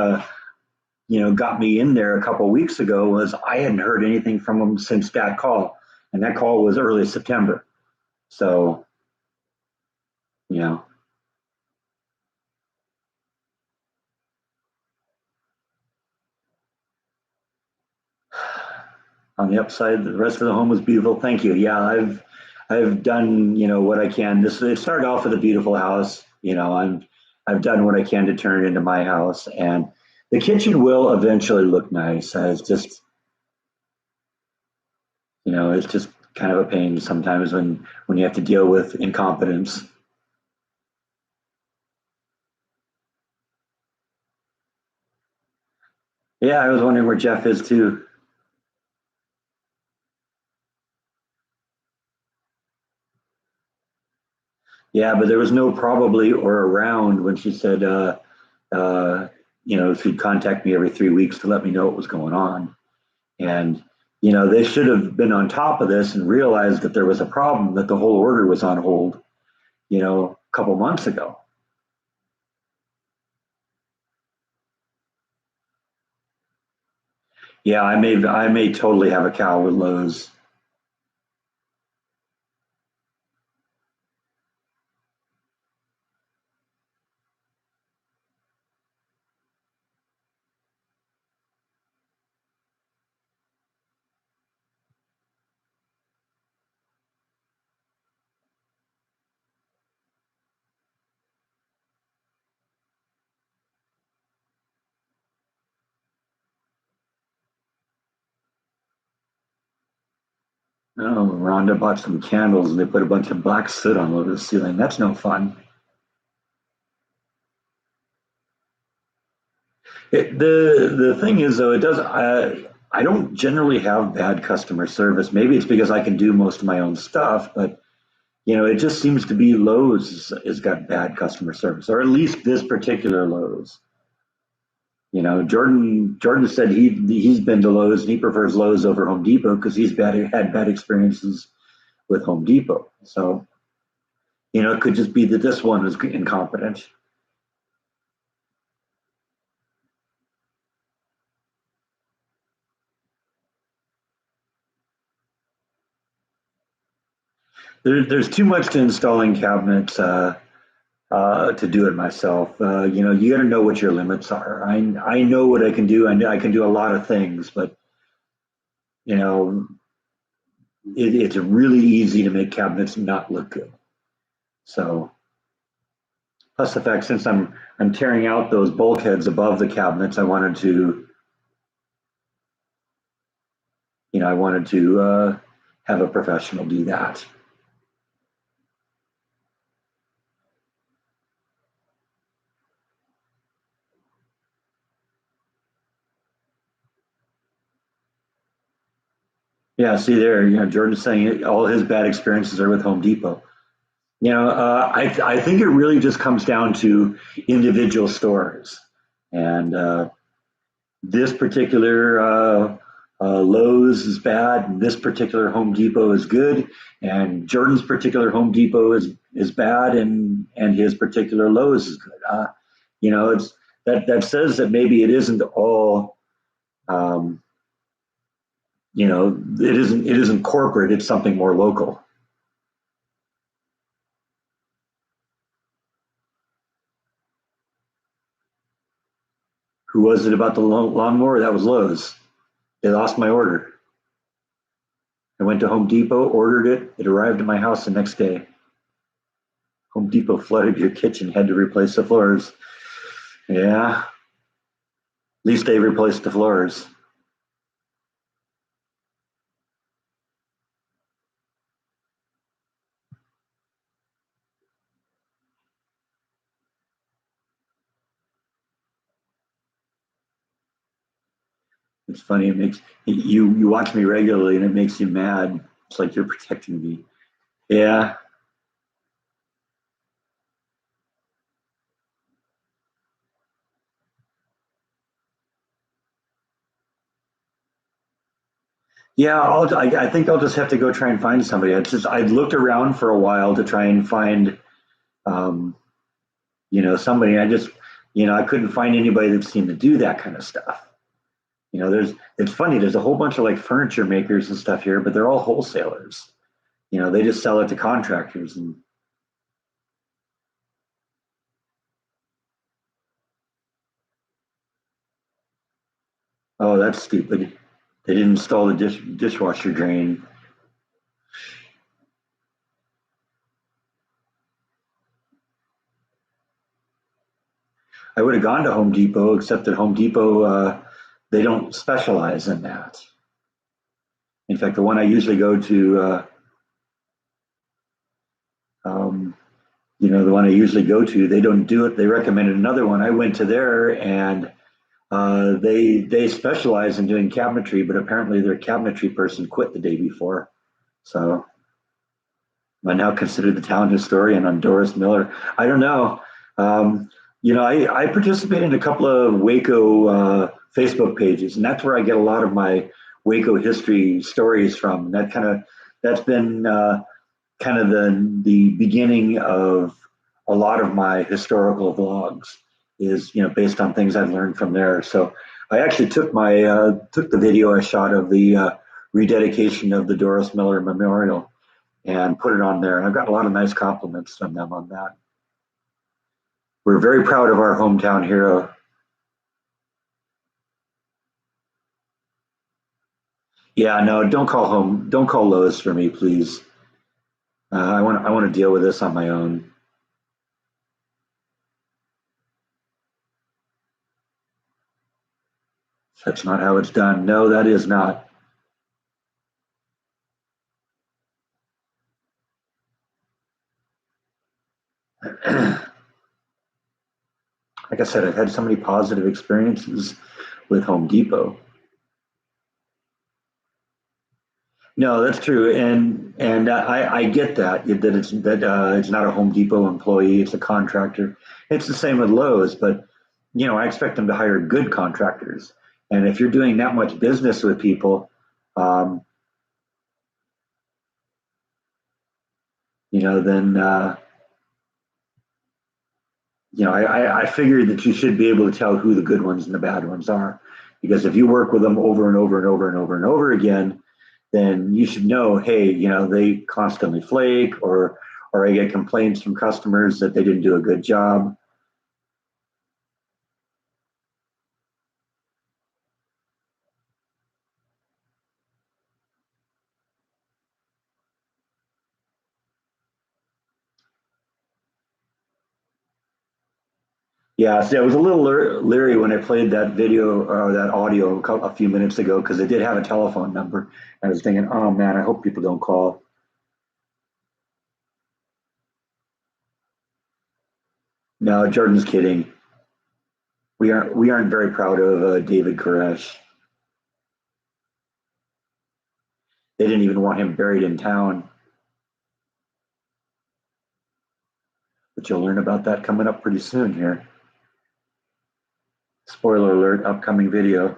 got me in there a couple of weeks ago. Was I hadn't heard anything from them since that call, and that call was early September. So on the upside, the rest of the home was beautiful. Thank you. Yeah, I've done what I can. It started off with a beautiful house. I've done what I can to turn it into my house, and the kitchen will eventually look nice. It's just kind of a pain sometimes when you have to deal with incompetence. Yeah, I was wondering where Jeff is too. Yeah, but there was no probably or around when she said, she'd contact me every 3 weeks to let me know what was going on. And, they should have been on top of this and realized that there was a problem, that the whole order was on hold, a couple months ago. Yeah, I may totally have a cow with Lowe's. Oh, Rhonda bought some candles and they put a bunch of black soot all over the ceiling. That's no fun. The thing is, though, it does. I don't generally have bad customer service. Maybe it's because I can do most of my own stuff, but it just seems to be Lowe's has got bad customer service, or at least this particular Lowe's. Jordan said he's been to Lowe's and he prefers Lowe's over Home Depot because had bad experiences with Home Depot. So it could just be that this one was incompetent. There's too much to installing cabinets to do it myself. You got to know what your limits are. I know what I can do. I can do a lot of things, but you know it's really easy to make cabinets not look good. So plus the fact, since I'm tearing out those bulkheads above the cabinets, I wanted to have a professional do that. Yeah, see there, Jordan's saying all his bad experiences are with Home Depot. I think it really just comes down to individual stores, and this particular Lowe's is bad, and this particular Home Depot is good, and Jordan's particular Home Depot is bad, and his particular Lowe's is good. It's that says that maybe it isn't all. Um, it isn't corporate. It's something more local. Who was it about the lawnmower? That was Lowe's. They lost my order. I went to Home Depot, ordered it. It arrived at my house the next day. Home Depot flooded your kitchen, had to replace the floors. Yeah, at least they replaced the floors. It's funny. It makes you watch me regularly, and it makes you mad. It's like you're protecting me. Yeah, yeah. I think I'll just have to go try and find somebody. I looked around for a while to try and find um, somebody. I couldn't find anybody that seemed to do that kind of stuff. It's funny. There's a whole bunch of like furniture makers and stuff here, but they're all wholesalers. They just sell it to contractors. And oh, that's stupid. They didn't install the dishwasher drain. I would have gone to Home Depot, except that Home Depot, they don't specialize in that. In fact, the one I usually go to, um, the one I usually go to, they don't do it. They recommended another one. I went to there, and they specialize in doing cabinetry, but apparently their cabinetry person quit the day before. So I'm now considered the town historian on Doris Miller. I don't know. I participate in a couple of Waco Facebook pages, and that's where I get a lot of my Waco history stories from. That's been kind of the beginning of a lot of my historical vlogs. Is based on things I've learned from there. So I actually took the video I shot of the rededication of the Doris Miller Memorial and put it on there. And I've got a lot of nice compliments from them on that. We're very proud of our hometown hero. Yeah, no, don't call Lowe's for me, please. I want to deal with this on my own. That's not how it's done. No, that is not. Like I said, I've had so many positive experiences with Home Depot. No, that's true, and I get that it's not a Home Depot employee; it's a contractor. It's the same with Lowe's, but I expect them to hire good contractors. And if you're doing that much business with people, um, then I figured that you should be able to tell who the good ones and the bad ones are, because if you work with them over and over and over and over and over again, then you should know, hey, they constantly flake, or I get complaints from customers that they didn't do a good job. Yeah, see, I was a little leery when I played that video or that audio a few minutes ago because it did have a telephone number. I was thinking, oh man, I hope people don't call. No, Jordan's kidding. We aren't very proud of David Koresh. They didn't even want him buried in town. But you'll learn about that coming up pretty soon here. Spoiler alert, upcoming video.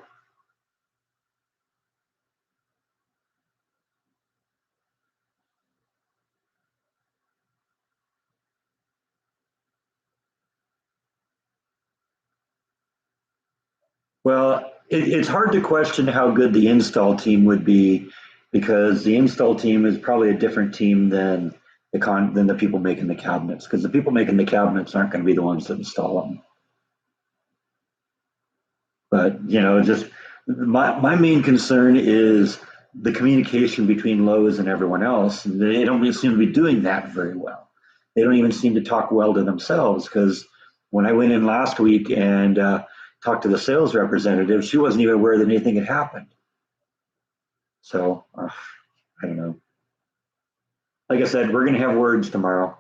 Well, it's hard to question how good the install team would be because the install team is probably a different team than than the people making the cabinets because the people making the cabinets aren't going to be the ones that install them. But just my main concern is the communication between Lowe's and everyone else. And they don't really seem to be doing that very well. They don't even seem to talk well to themselves because when I went in last week and talked to the sales representative, she wasn't even aware that anything had happened. So I don't know. Like I said, we're going to have words tomorrow.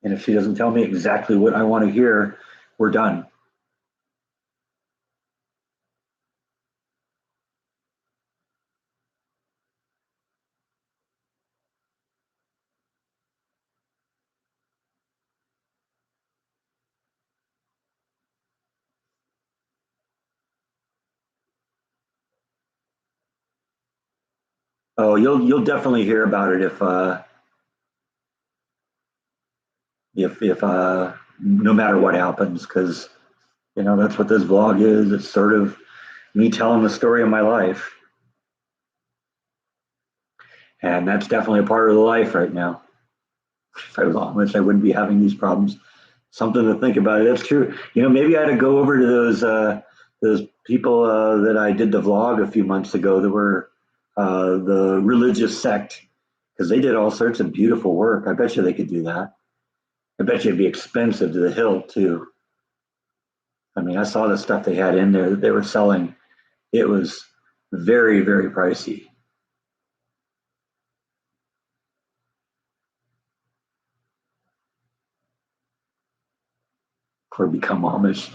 And if she doesn't tell me exactly what I want to hear, we're done. Oh, you'll definitely hear about it if no matter what happens, because that's what this vlog is. It's sort of me telling the story of my life, and that's definitely a part of the life right now. If I was honest, I wouldn't be having these problems. Something to think about. That's true. Maybe I had to go over to those people that I did the vlog a few months ago that were the religious sect because they did all sorts of beautiful work. I bet you they could do that. I bet you it'd be expensive to the hilt too. I mean, I saw the stuff they had in there that they were selling. It was very, very pricey for become Amish.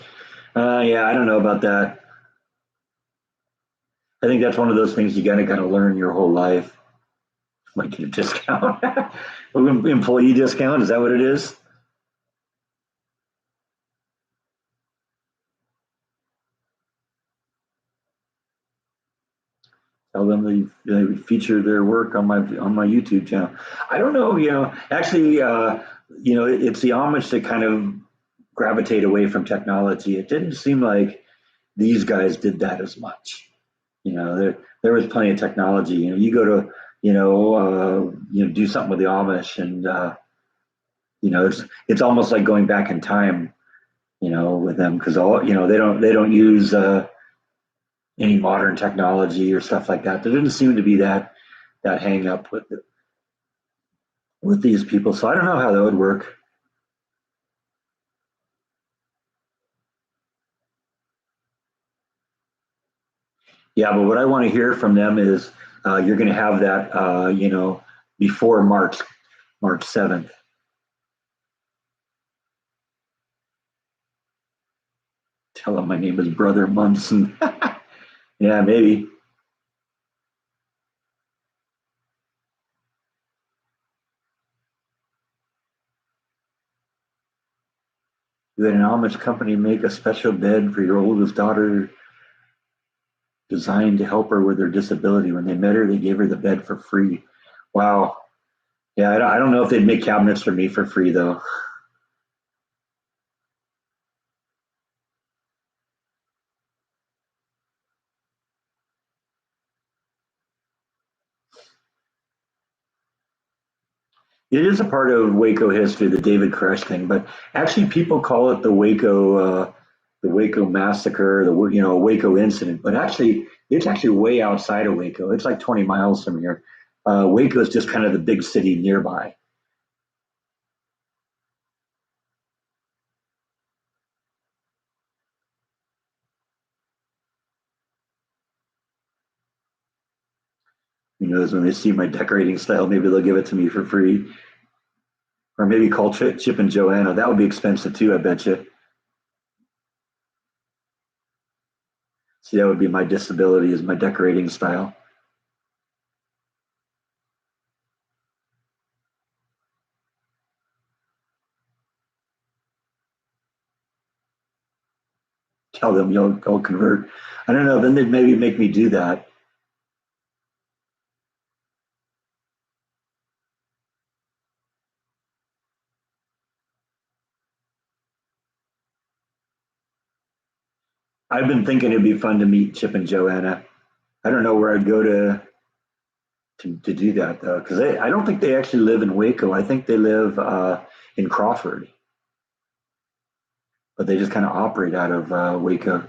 Yeah, I don't know about that. I think that's one of those things you gotta learn your whole life. Might get a discount, employee discount. Is that what it is? Tell them they feature their work on my YouTube channel. I don't know. Actually, it's the Amish that kind of gravitate away from technology. It didn't seem like these guys did that as much. There was plenty of technology. You go to do something with the Amish, and it's almost like going back in time. With them because all they don't use any modern technology or stuff like that. There didn't seem to be that hang up with these people. So I don't know how that would work. Yeah, but what I want to hear from them is you're going to have that before March 7th. Tell them my name is Brother Munson. Yeah, maybe. You had an Amish company make a special bed for your oldest daughter designed to help her with her disability. When they met her, they gave her the bed for free. Wow. Yeah, I don't know if they'd make cabinets for me for free though. It is a part of Waco history, the David Koresh thing, but actually people call it the Waco massacre, the Waco incident. But actually, it's actually way outside of Waco. It's like 20 miles from here. Waco is just kind of the big city nearby. Who knows? When they see my decorating style, maybe they'll give it to me for free, or maybe call Chip and Joanna. That would be expensive too, I bet you. See, that would be my disability is my decorating style. Tell them you'll convert. I don't know. Then they'd maybe make me do that. I've been thinking it'd be fun to meet Chip and Joanna. I don't know where I'd go to do that though, because I don't think they actually live in Waco. I think they live in Crawford, but they just kind of operate out of Waco.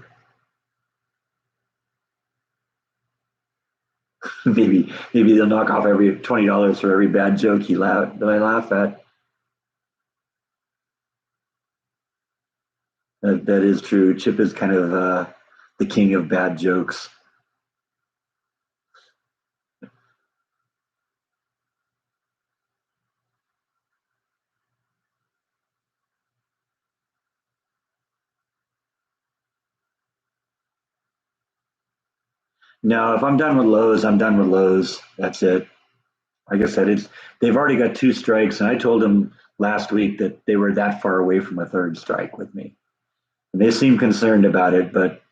Maybe they'll knock off every $20 for every bad joke that I laugh at. That is true. Chip is kind of the king of bad jokes. No, if I'm done with Lowe's, I'm done with Lowe's. That's it. Like I said, it's they've already got two strikes, and I told them last week that they were that far away from a third strike with me. And they seem concerned about it, but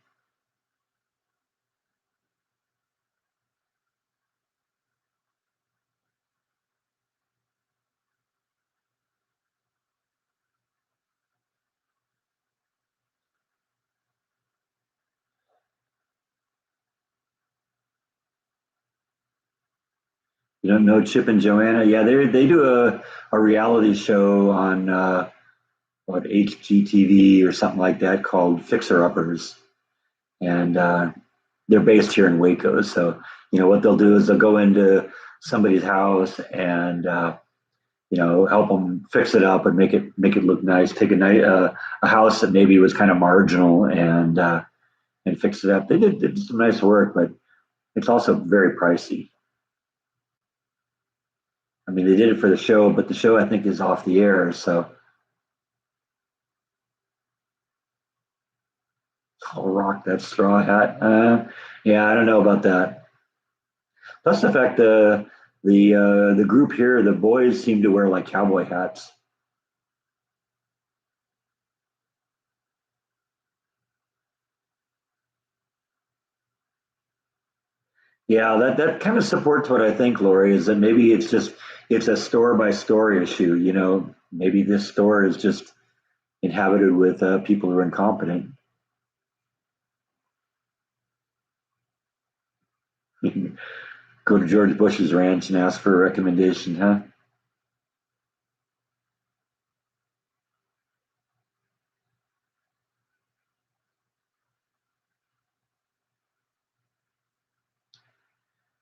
you don't know Chip and Joanna. Yeah, they do a reality show on what HGTV or something like that called Fixer Uppers, and they're based here in Waco. So what they'll do is they'll go into somebody's house and help them fix it up and make it look nice. Take a house that maybe was kind of marginal and fix it up. They did some nice work, but it's also very pricey. I mean, they did it for the show, but the show I think is off the air. So I'll rock that straw hat. Yeah, I don't know about that. Plus the fact the group here, the boys seem to wear like cowboy hats. Yeah, that kind of supports what I think, Lori, is that maybe it's a store by store issue. Maybe this store is just inhabited with people who are incompetent. Go to George Bush's ranch and ask for a recommendation, huh?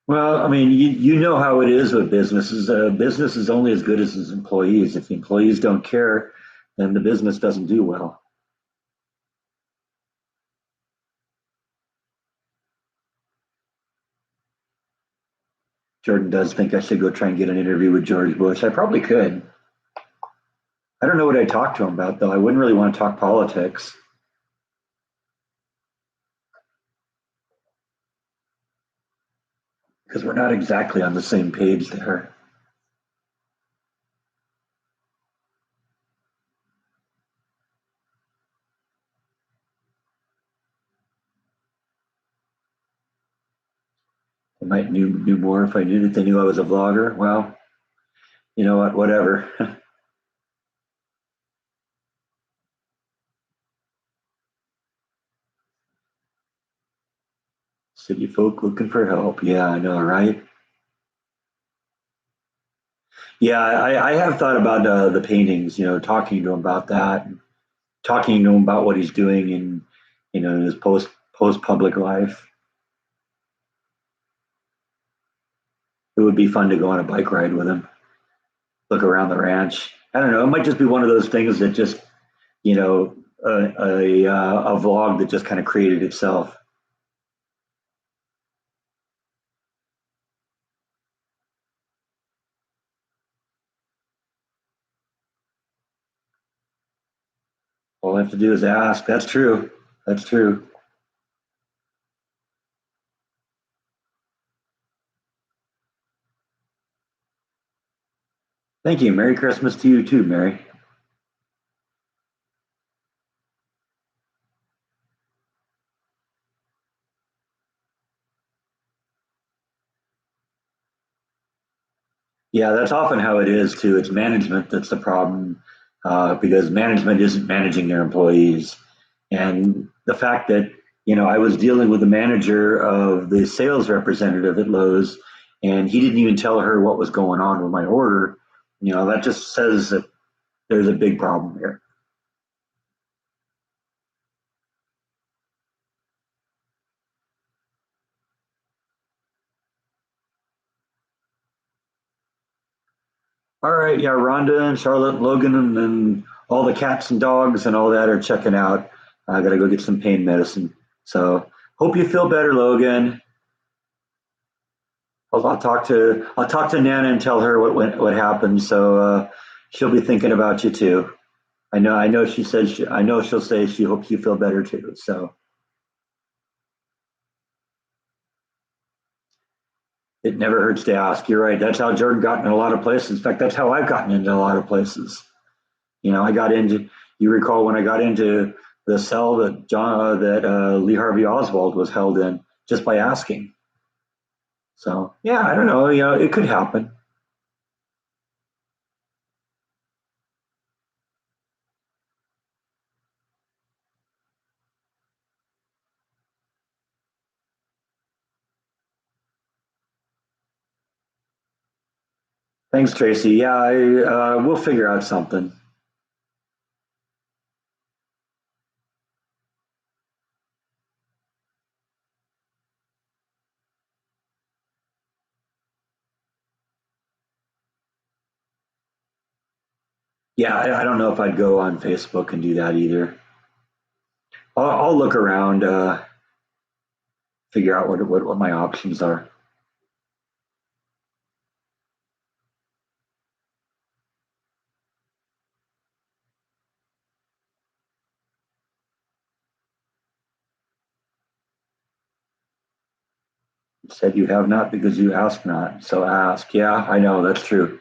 Well, I mean, you know how it is with businesses. Business is only as good as its employees. If the employees don't care, then the business doesn't do well. Jordan does think I should go try and get an interview with George Bush. I probably could. I don't know what I talk to him about, though. I wouldn't really want to talk politics because we're not exactly on the same page there. They might knew more if I knew that they knew I was a vlogger. Well, you know what? Whatever. City folk looking for help. Yeah, I know, right? Yeah, I have thought about the paintings. Talking to him about that, talking to him about what he's doing in his post public life. It would be fun to go on a bike ride with him, look around the ranch. I don't know. It might just be one of those things that just a vlog that just kind of created itself. All I have to do is ask. That's true. That's true. Thank you. Merry Christmas to you too, Mary. Yeah, that's often how it is too. It's management that's the problem because management isn't managing their employees. And the fact that, I was dealing with the manager of the sales representative at Lowe's and he didn't even tell her what was going on with my order, that just says that there's a big problem here. All right, yeah, Rhonda and Charlotte and Logan and all the cats and dogs and all that are checking out. I gotta go get some pain medicine. So hope you feel better, Logan. I'll talk to Nana and tell her what happened. So she'll be thinking about you too. I know she says I know she'll say she hopes you feel better too. So it never hurts to ask. You're right. That's how Jordan got in a lot of places. In fact, that's how I've gotten into a lot of places. I got into. You recall when I got into the cell that Lee Harvey Oswald was held in just by asking. So yeah, I don't know. It could happen. Thanks, Tracy. Yeah, we'll figure out something. Yeah, I don't know if I'd go on Facebook and do that either. I'll look around, figure out what my options are. It said you have not because you ask not. So ask. Yeah, I know that's true.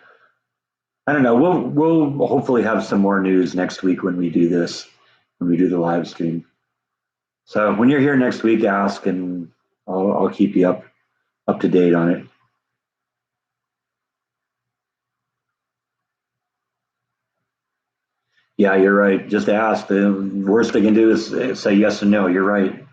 I don't know. We'll hopefully have some more news next week when we do this, when we do the live stream. So when you're here next week, ask and I'll keep you up to date on it. Yeah, you're right. Just ask. The worst they can do is say yes and no. You're right.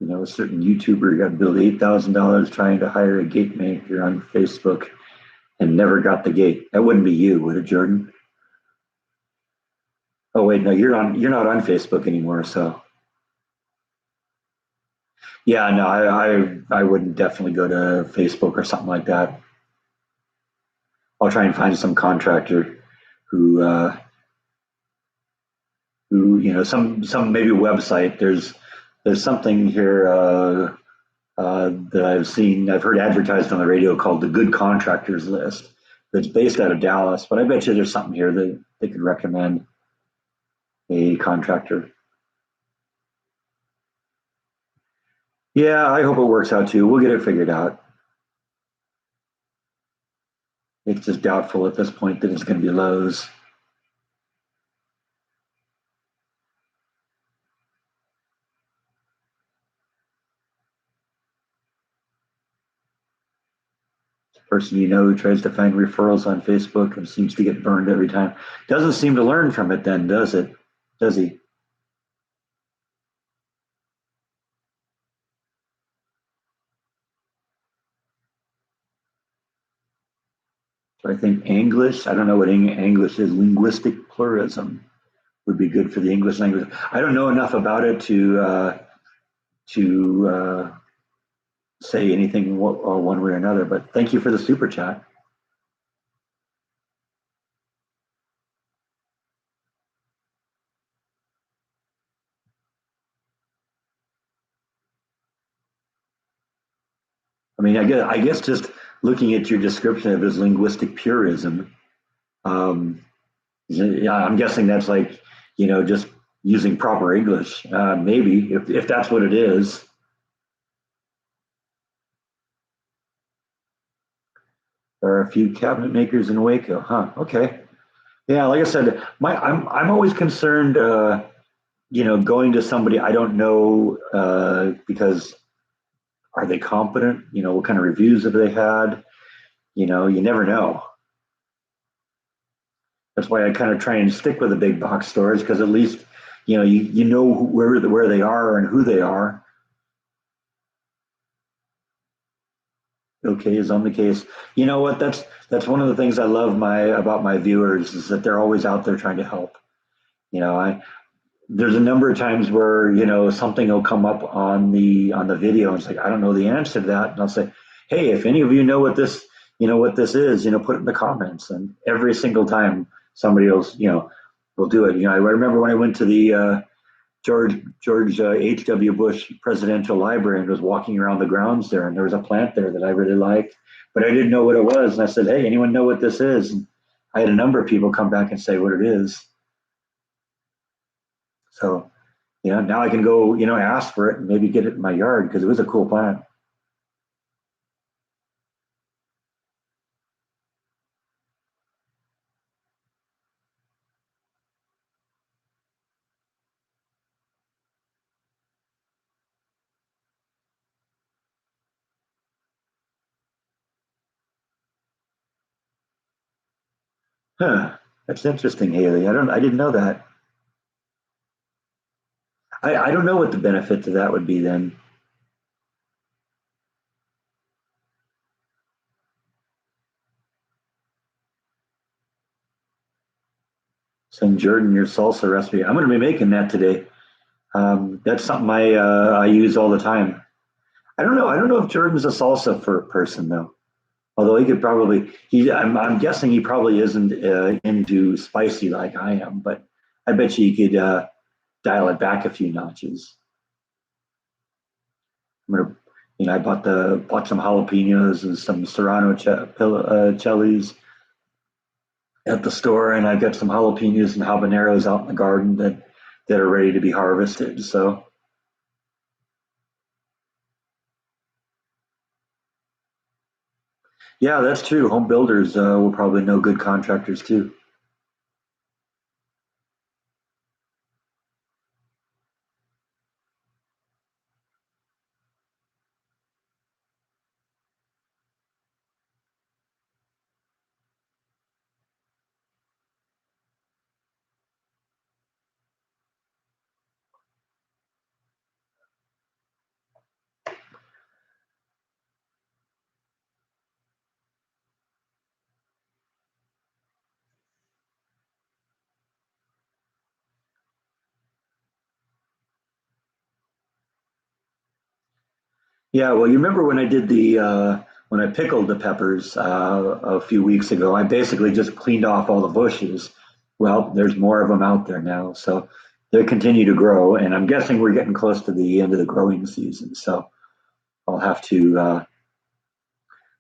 A certain YouTuber got billed $8,000 trying to hire a gate maker on Facebook and never got the gate. That wouldn't be you, would it, Jordan? Oh wait, no, You're not on Facebook anymore. So yeah, no, I wouldn't definitely go to Facebook or something like that. I'll try and find some contractor who some maybe website. There's something here that I've heard advertised on the radio called the Good Contractors List. That's based out of Dallas, but I bet you there's something here that they could recommend a contractor. Yeah, I hope it works out too. We'll get it figured out. It's just doubtful at this point that it's going to be Lowe's. The person who tries to find referrals on Facebook and seems to get burned every time. Doesn't seem to learn from it then, does it? Does he? So I think English, I don't know what English is, linguistic pluralism would be good for the English language. I don't know enough about it to say anything one way or another, but thank you for the super chat. I mean, I guess just looking at your description of his linguistic purism, Um, yeah, I'm guessing that's like, just using proper English. Maybe if that's what it is. There are a few cabinet makers in Waco, huh? Okay. Yeah, like I said, I'm always concerned, going to somebody I don't know, because are they competent? What kind of reviews have they had? You never know. That's why I kind of try and stick with the big box stores because at least, you know where they are and who they are. Okay, is on the case. You know what? That's one of the things I love my about my viewers is that they're always out there trying to help. I there's a number of times where something will come up on the video and it's like I don't know the answer to that, and I'll say, hey, if any of you know what this is, put it in the comments. And every single time somebody else will do it. I remember when I went to the George H.W. Bush Presidential Library and was walking around the grounds there, and there was a plant there that I really liked, but I didn't know what it was. And I said, hey, anyone know what this is? And I had a number of people come back and say what it is. So, now I can go, ask for it and maybe get it in my yard because it was a cool plant. Huh. That's interesting, Haley. I didn't know that. I don't know what the benefit to that would be then. Send Jordan your salsa recipe. I'm going to be making that today. That's something I use all the time. I don't know. I don't know if Jordan's a salsa for person though. Although he could probably, I'm guessing he probably isn't into spicy like I am, but I bet you he could dial it back a few notches. I'm gonna, I bought some jalapenos and some serrano chilies at the store, and I've got some jalapenos and habaneros out in the garden that are ready to be harvested. So yeah, that's true. Home builders will probably know good contractors too. Yeah, well, you remember when I did when I pickled the peppers a few weeks ago, I basically just cleaned off all the bushes. Well, there's more of them out there now, so they continue to grow, and I'm guessing we're getting close to the end of the growing season. So I'll have to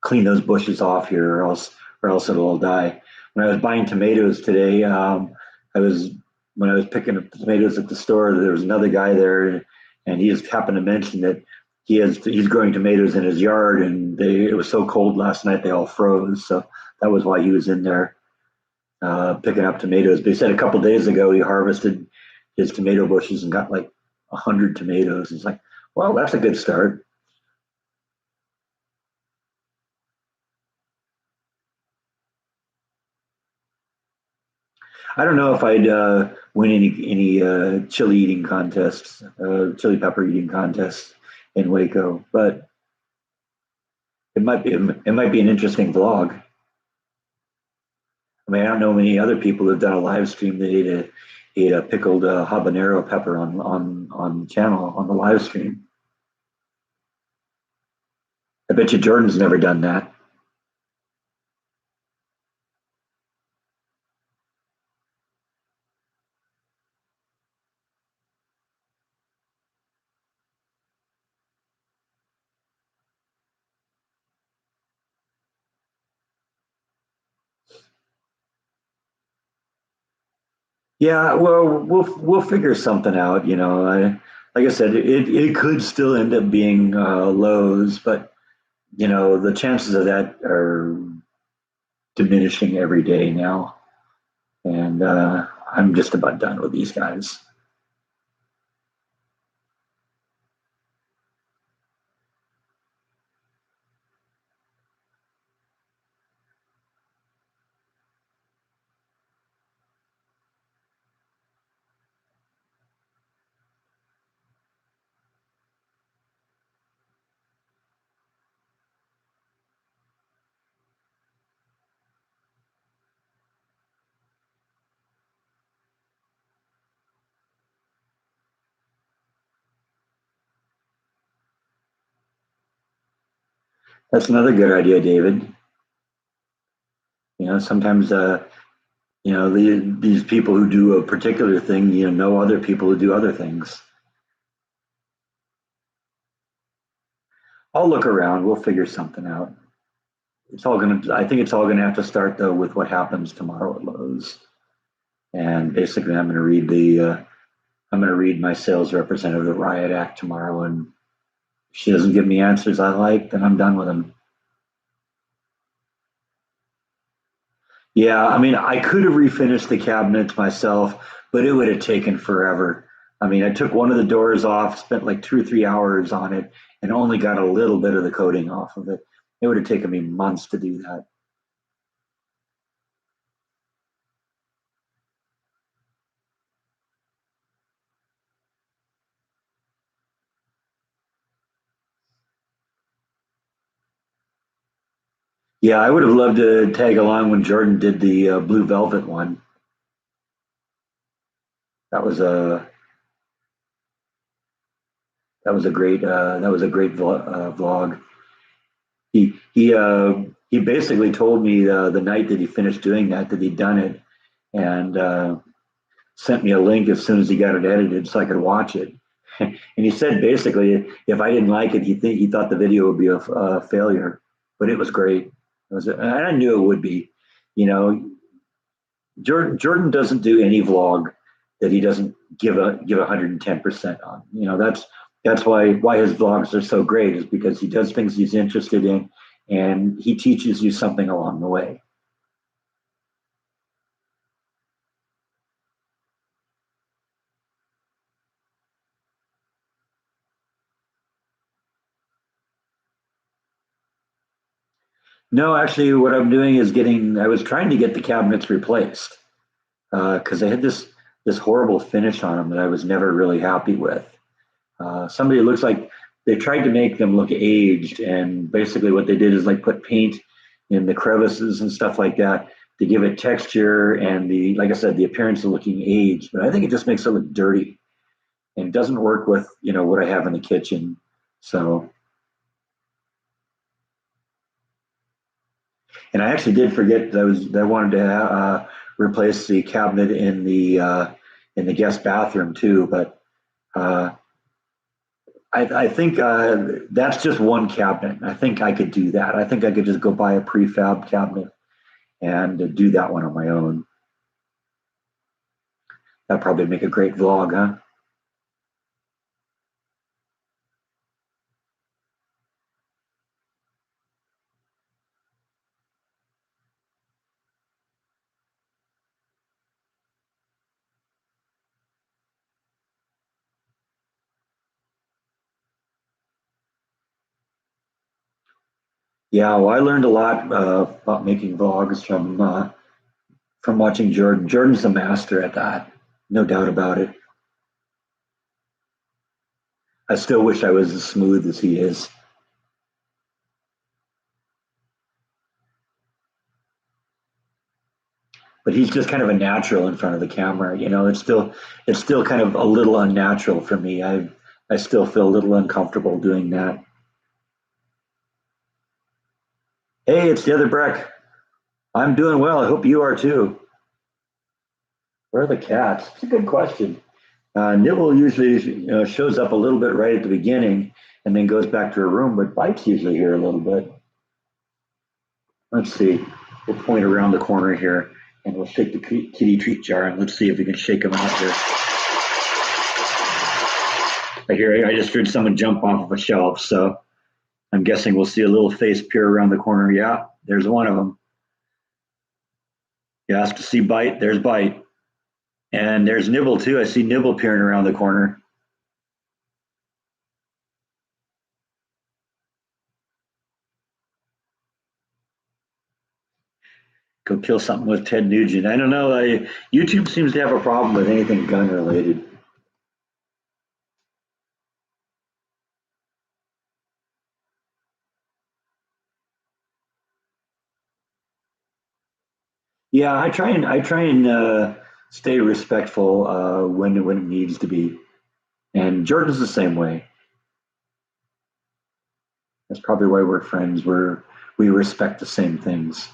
clean those bushes off here, or else it'll all die. When I was buying tomatoes today, I was when I was picking up the tomatoes at the store, there was another guy there, and he just happened to mention that he's growing tomatoes in his yard, and it was so cold last night they all froze. So that was why he was in there picking up tomatoes. But he said a couple of days ago he harvested his tomato bushes and got like 100 tomatoes. It's like, well, that's a good start. I don't know if I'd win any chili eating contests, chili pepper eating contests in Waco, but it might be an interesting vlog. I mean, I don't know many other people who've done a live stream that ate a pickled habanero pepper on channel on the live stream. I bet you Jordan's never done that. Yeah, well, we'll figure something out. Like I said, it could still end up being Lowe's, but the chances of that are diminishing every day now, and I'm just about done with these guys. That's another good idea, David. Sometimes these people who do a particular thing, know other people who do other things. I'll look around. We'll figure something out. I think it's all gonna have to start though with what happens tomorrow at Lowe's. And basically, I'm gonna read my sales representative the riot act tomorrow, and if she doesn't give me answers I like, then I'm done with them. Yeah, I mean, I could have refinished the cabinets myself, but it would have taken forever. I mean, I took one of the doors off, spent like 2 or 3 hours on it, and only got a little bit of the coating off of it. It would have taken me months to do that. Yeah, I would have loved to tag along when Jordan did the Blue Velvet one. That was a that was a great vlog. He basically told me the night that he finished doing that he'd done it, and sent me a link as soon as he got it edited so I could watch it. And he said basically if I didn't like it, he thought the video would be a failure, but it was great. And I knew it would be. You know, Jordan doesn't do any vlog that he doesn't give 110% on. That's why his vlogs are so great, is because he does things he's interested in, and he teaches you something along the way. No, actually, what I'm doing is I was trying to get the cabinets replaced because they had this horrible finish on them that I was never really happy with. Somebody looks like they tried to make them look aged, and basically what they did is like put paint in the crevices and stuff like that to give it texture and like I said, the appearance of looking aged. But I think it just makes it look dirty and doesn't work with what I have in the kitchen. So, and I actually did forget that I wanted to replace the cabinet in the guest bathroom too, but. Uh, I think that's just one cabinet. I think I could do that. I think I could just go buy a prefab cabinet and do that one on my own. That'd probably make a great vlog, huh? Yeah, well, I learned a lot about making vlogs from watching Jordan. Jordan's a master at that, no doubt about it. I still wish I was as smooth as he is, but he's just kind of a natural in front of the camera. It's still kind of a little unnatural for me. I still feel a little uncomfortable doing that. Hey, it's the other Breck. I'm doing well. I hope you are too. Where are the cats? It's a good question. Nibble usually shows up a little bit right at the beginning and then goes back to her room, but Bite's usually here a little bit. Let's see. We'll point around the corner here. And we'll shake the kitty treat jar and let's see if we can shake them out here. I just heard someone jump off of a shelf, so I'm guessing we'll see a little face peer around the corner. Yeah, there's one of them. You asked to see Bite, there's Bite. And there's Nibble too. I see Nibble peering around the corner. Go kill something with Ted Nugent. I don't know. YouTube seems to have a problem with anything gun related. Yeah, I try and stay respectful when it needs to be, and Jordan's the same way. That's probably why we're friends. We respect the same things.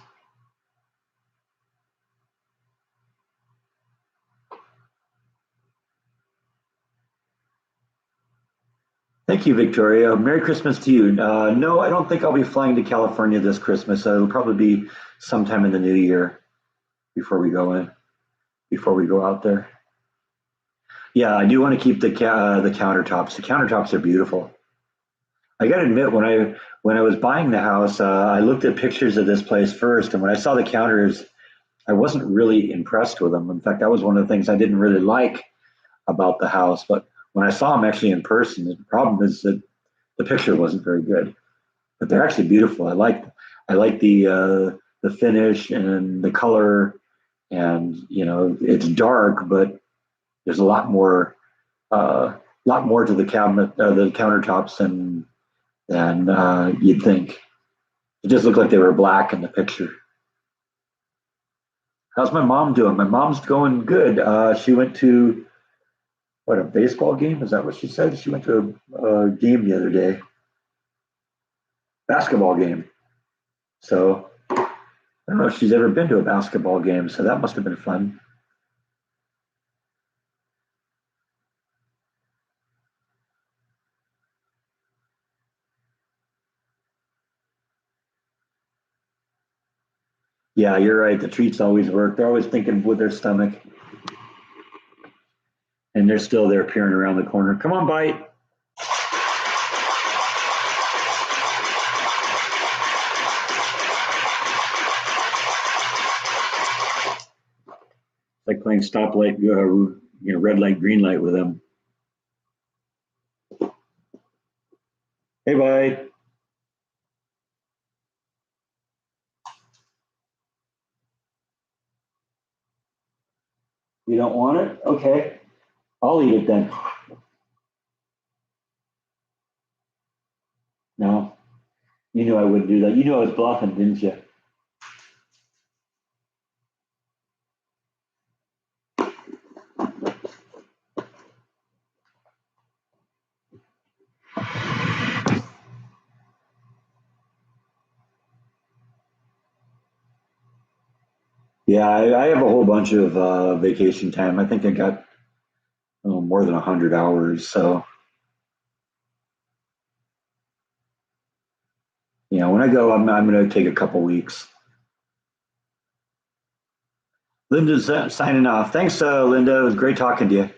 Thank you, Victoria. Merry Christmas to you. No, I don't think I'll be flying to California this Christmas. It'll probably be sometime in the new year before we go in, before we go out there. Yeah, I do want to keep the countertops. The countertops are beautiful. I got to admit, when I was buying the house, I looked at pictures of this place first, and when I saw the counters, I wasn't really impressed with them. In fact, that was one of the things I didn't really like about the house. But when I saw them actually in person, the problem is that the picture wasn't very good. But they're actually beautiful. I like the finish and the color, and it's dark, but there's a lot more to the the countertops than you'd think. It just looked like they were black in the picture. How's my mom doing? My mom's going good. She went to what, a baseball game? Is that what she said? She went to a game the other day, basketball game. So I don't know if she's ever been to a basketball game. So that must have been fun. Yeah, you're right. The treats always work. They're always thinking with their stomach, and they're still there peering around the corner. Come on, Bite. It's like playing stoplight, red light, green light with them. Hey, Bite. You don't want it? Okay, I'll eat it then. No, you knew I wouldn't do that. You knew I was bluffing, didn't you? Yeah, I have a whole bunch of vacation time. I think I got more than 100 hours. So, when I go, I'm going to take a couple weeks. Linda's signing off. Thanks, Linda. It was great talking to you.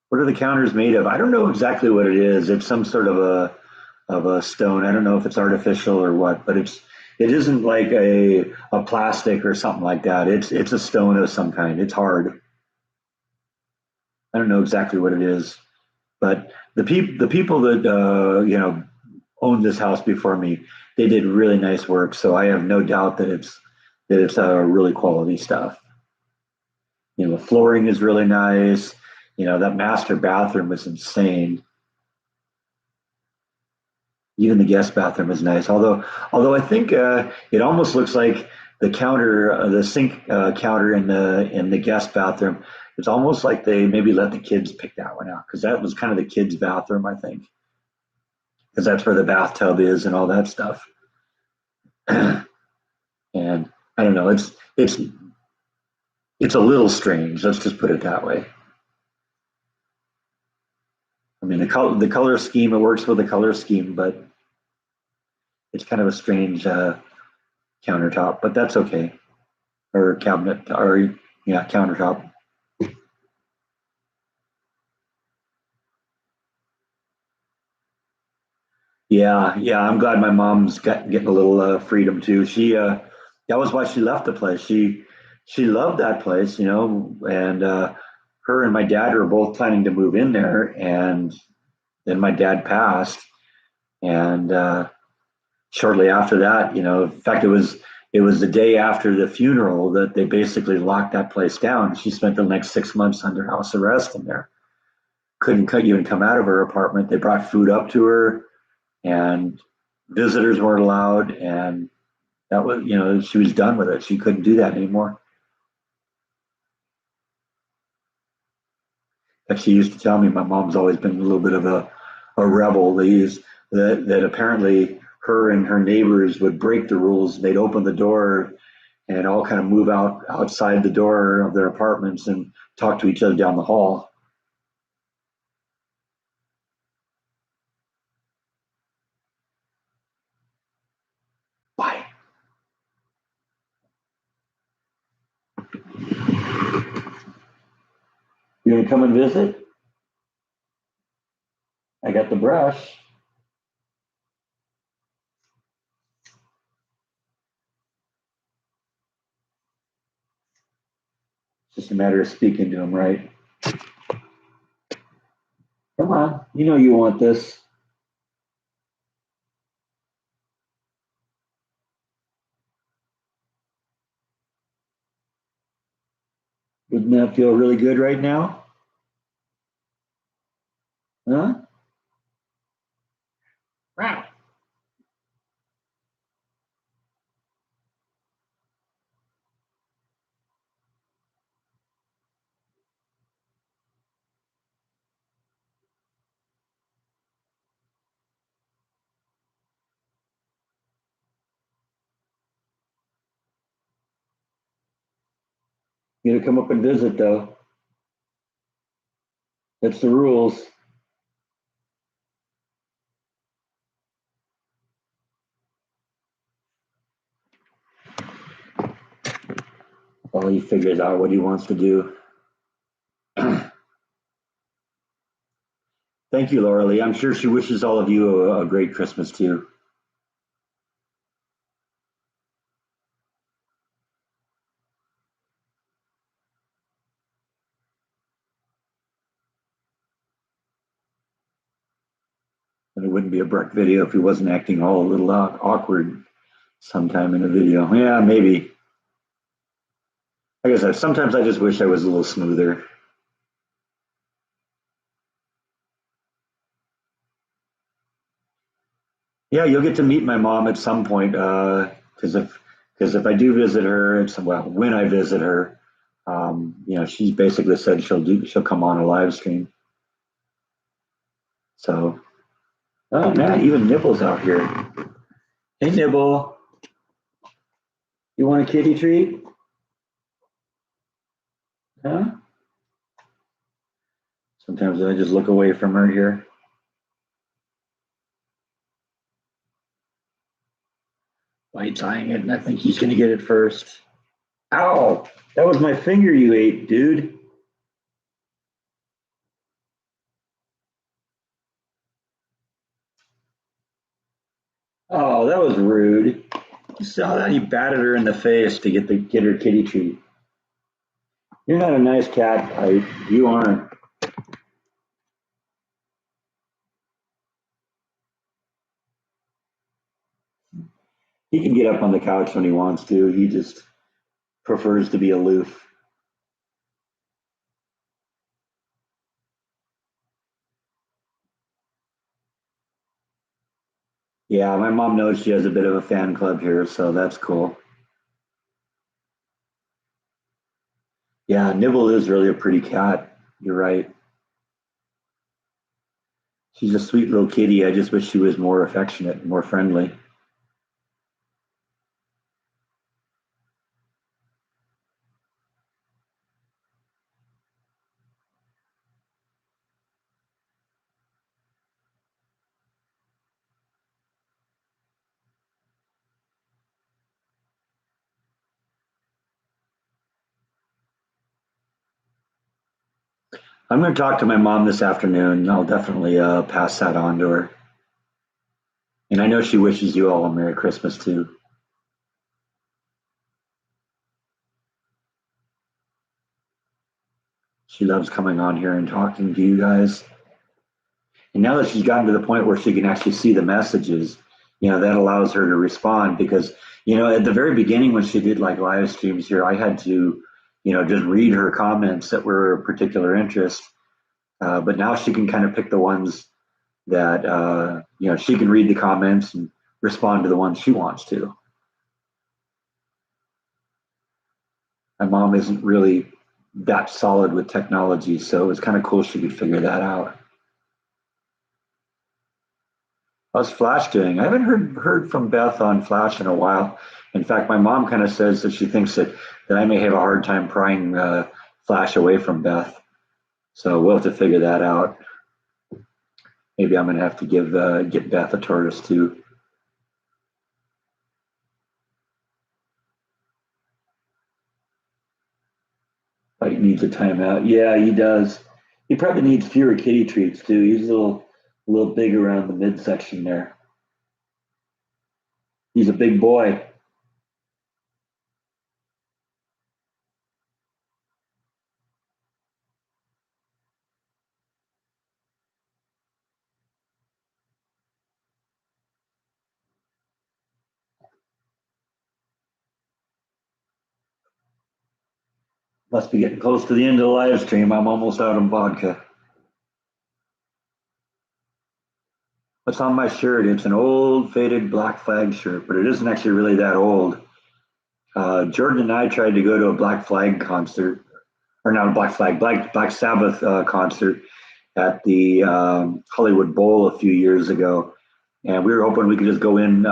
What are the counters made of? I don't know exactly what it is. It's some sort of a stone. I don't know if it's artificial or what, but it isn't like a plastic or something like that. It's a stone of some kind. It's hard. I don't know exactly what it is, but the people that owned this house before me, they did really nice work. So I have no doubt that it's really quality stuff. The flooring is really nice. That master bathroom was insane. Even the guest bathroom is nice. Although I think it almost looks like the sink counter in the guest bathroom. It's almost like they maybe let the kids pick that one out because that was kind of the kids' bathroom, I think, because that's where the bathtub is and all that stuff. And I don't know. It's a little strange. Let's just put it that way. I mean, the color scheme, it works with the color scheme, but it's kind of a strange countertop, but that's okay. Or cabinet, or yeah, countertop. Yeah, yeah. I'm glad my mom's getting a little freedom too. That was why she left the place. She loved that place, and her and my dad were both planning to move in there, and then my dad passed, and shortly after that, in fact, it was the day after the funeral that they basically locked that place down. She spent the next 6 months under house arrest in there. Couldn't even come out of her apartment. They brought food up to her, and visitors weren't allowed, and that was, she was done with it. She couldn't do that anymore. Like she used to tell me, my mom's always been a little bit of a rebel. That apparently her and her neighbors would break the rules. They'd open the door and all kind of move outside the door of their apartments and talk to each other down the hall. Why? You gonna come and visit? I got the brush. It's just a matter of speaking to him, right? Come on, you know you want this. Wouldn't that feel really good right now? Huh? Wow. You gonna come up and visit though. That's the rules. While he figures out what he wants to do. Thank you, Laura Lee. I'm sure she wishes all of you a great Christmas too. And it wouldn't be a Breck video if he wasn't acting all a little awkward sometime in the video. Yeah, maybe. I guess sometimes I just wish I was a little smoother. Yeah, you'll get to meet my mom at some point. Because if I do visit her, when I visit her, she's basically said she'll come on a live stream. So, oh man, even Nibble's out here. Hey Nibble, you want a kitty treat? Huh? Sometimes I just look away from her here. White's eyeing it, and I think he's going to get it first. Ow! That was my finger you ate, dude. Oh, that was rude. You saw that? He batted her in the face to get her kitty treat. You're not a nice cat, Pipe. You aren't. He can get up on the couch when he wants to. He just prefers to be aloof. Yeah, my mom knows she has a bit of a fan club here, so that's cool. Yeah, Nibble is really a pretty cat. You're right. She's a sweet little kitty. I just wish she was more affectionate, more friendly. I'm going to talk to my mom this afternoon. I'll definitely pass that on to her. And I know she wishes you all a Merry Christmas too. She loves coming on here and talking to you guys. And now that she's gotten to the point where she can actually see the messages, that allows her to respond because, at the very beginning when she did like live streams here, I had to, just read her comments that were of particular interest. But now she can kind of pick the ones that, she can read the comments and respond to the ones she wants to. My mom isn't really that solid with technology, so it was kind of cool she could figure that out. How's Flash doing? I haven't heard from Beth on Flash in a while. In fact, my mom kind of says that she thinks that I may have a hard time prying Flash away from Beth. So we'll have to figure that out. Maybe I'm going to have to get Beth a tortoise too. Like needs a timeout. Yeah, he does. He probably needs fewer kitty treats too. He's a little big around the midsection there. He's a big boy. Must be getting close to the end of the live stream. I'm almost out of vodka. What's on my shirt? It's an old faded Black Flag shirt, but it isn't actually really that old. Jordan and I tried to go to a Black Flag concert, or not a Black Flag, Black Sabbath concert at the Hollywood Bowl a few years ago, and we were hoping we could just go in,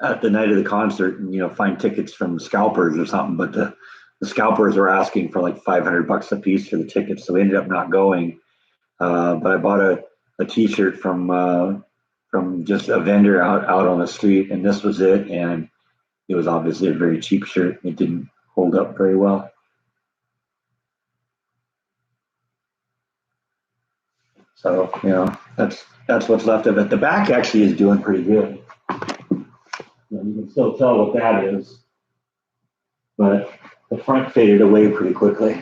at the night of the concert and find tickets from scalpers or something. But the scalpers were asking for like $500 a piece for the tickets, so we ended up not going. But I bought a T-shirt from just a vendor out on the street, and this was it. And it was obviously a very cheap shirt. It didn't hold up very well. So that's what's left of it. The back actually is doing pretty good. You can still tell what that is, but the front faded away pretty quickly.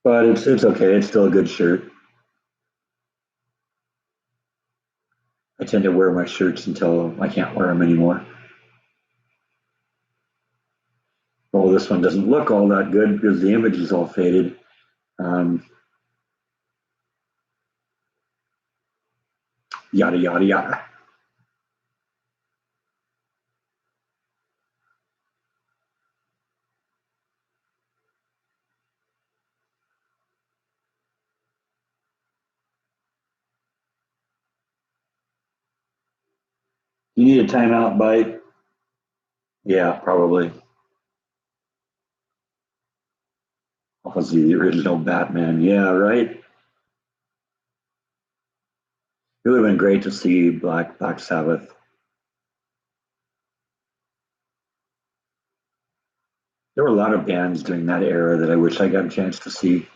But it's okay. It's still a good shirt. I tend to wear my shirts until I can't wear them anymore. Well, this one doesn't look all that good because the image is all faded. Um, Yada yada yada. You need a timeout, bite? Yeah, probably. Obviously, the original Batman. Yeah, right. It would have been great to see Black Sabbath. There were a lot of bands during that era that I wish I got a chance to see,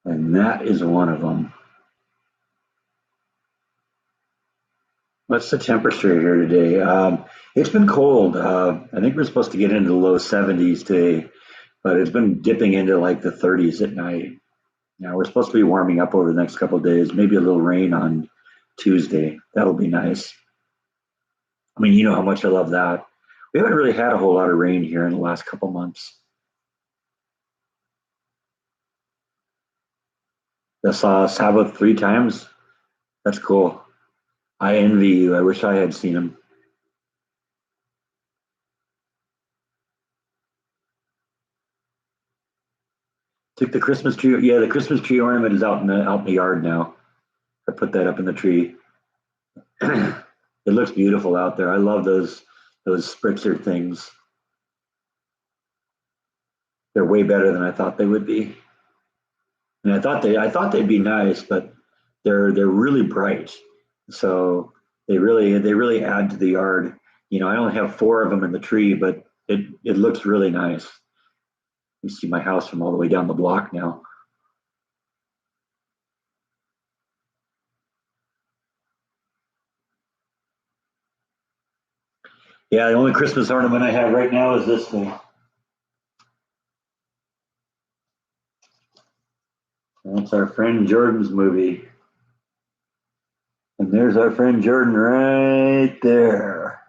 and that is one of them. What's the temperature here today? It's been cold. I think we're supposed to get into the low 70s today, but it's been dipping into like the 30s at night. Now we're supposed to be warming up over the next couple of days. Maybe a little rain on Tuesday. That'll be nice. I mean, you know how much I love that. We haven't really had a whole lot of rain here in the last couple months. I saw Sabbath 3 times. That's cool. I envy you. I wish I had seen him. Took the Christmas tree. Yeah, the Christmas tree ornament is out in the yard now. I put that up in the tree. It looks beautiful out there. I love those spritzer things. They're way better than I thought they would be. And I thought they'd be nice, but they're really bright. So they really add to the yard. You know, I only have four of them in the tree, but it looks really nice. You see my house from all the way down the block now. Yeah, the only Christmas ornament I have right now is this thing. That's our friend Jordan's movie. And there's our friend Jordan right there.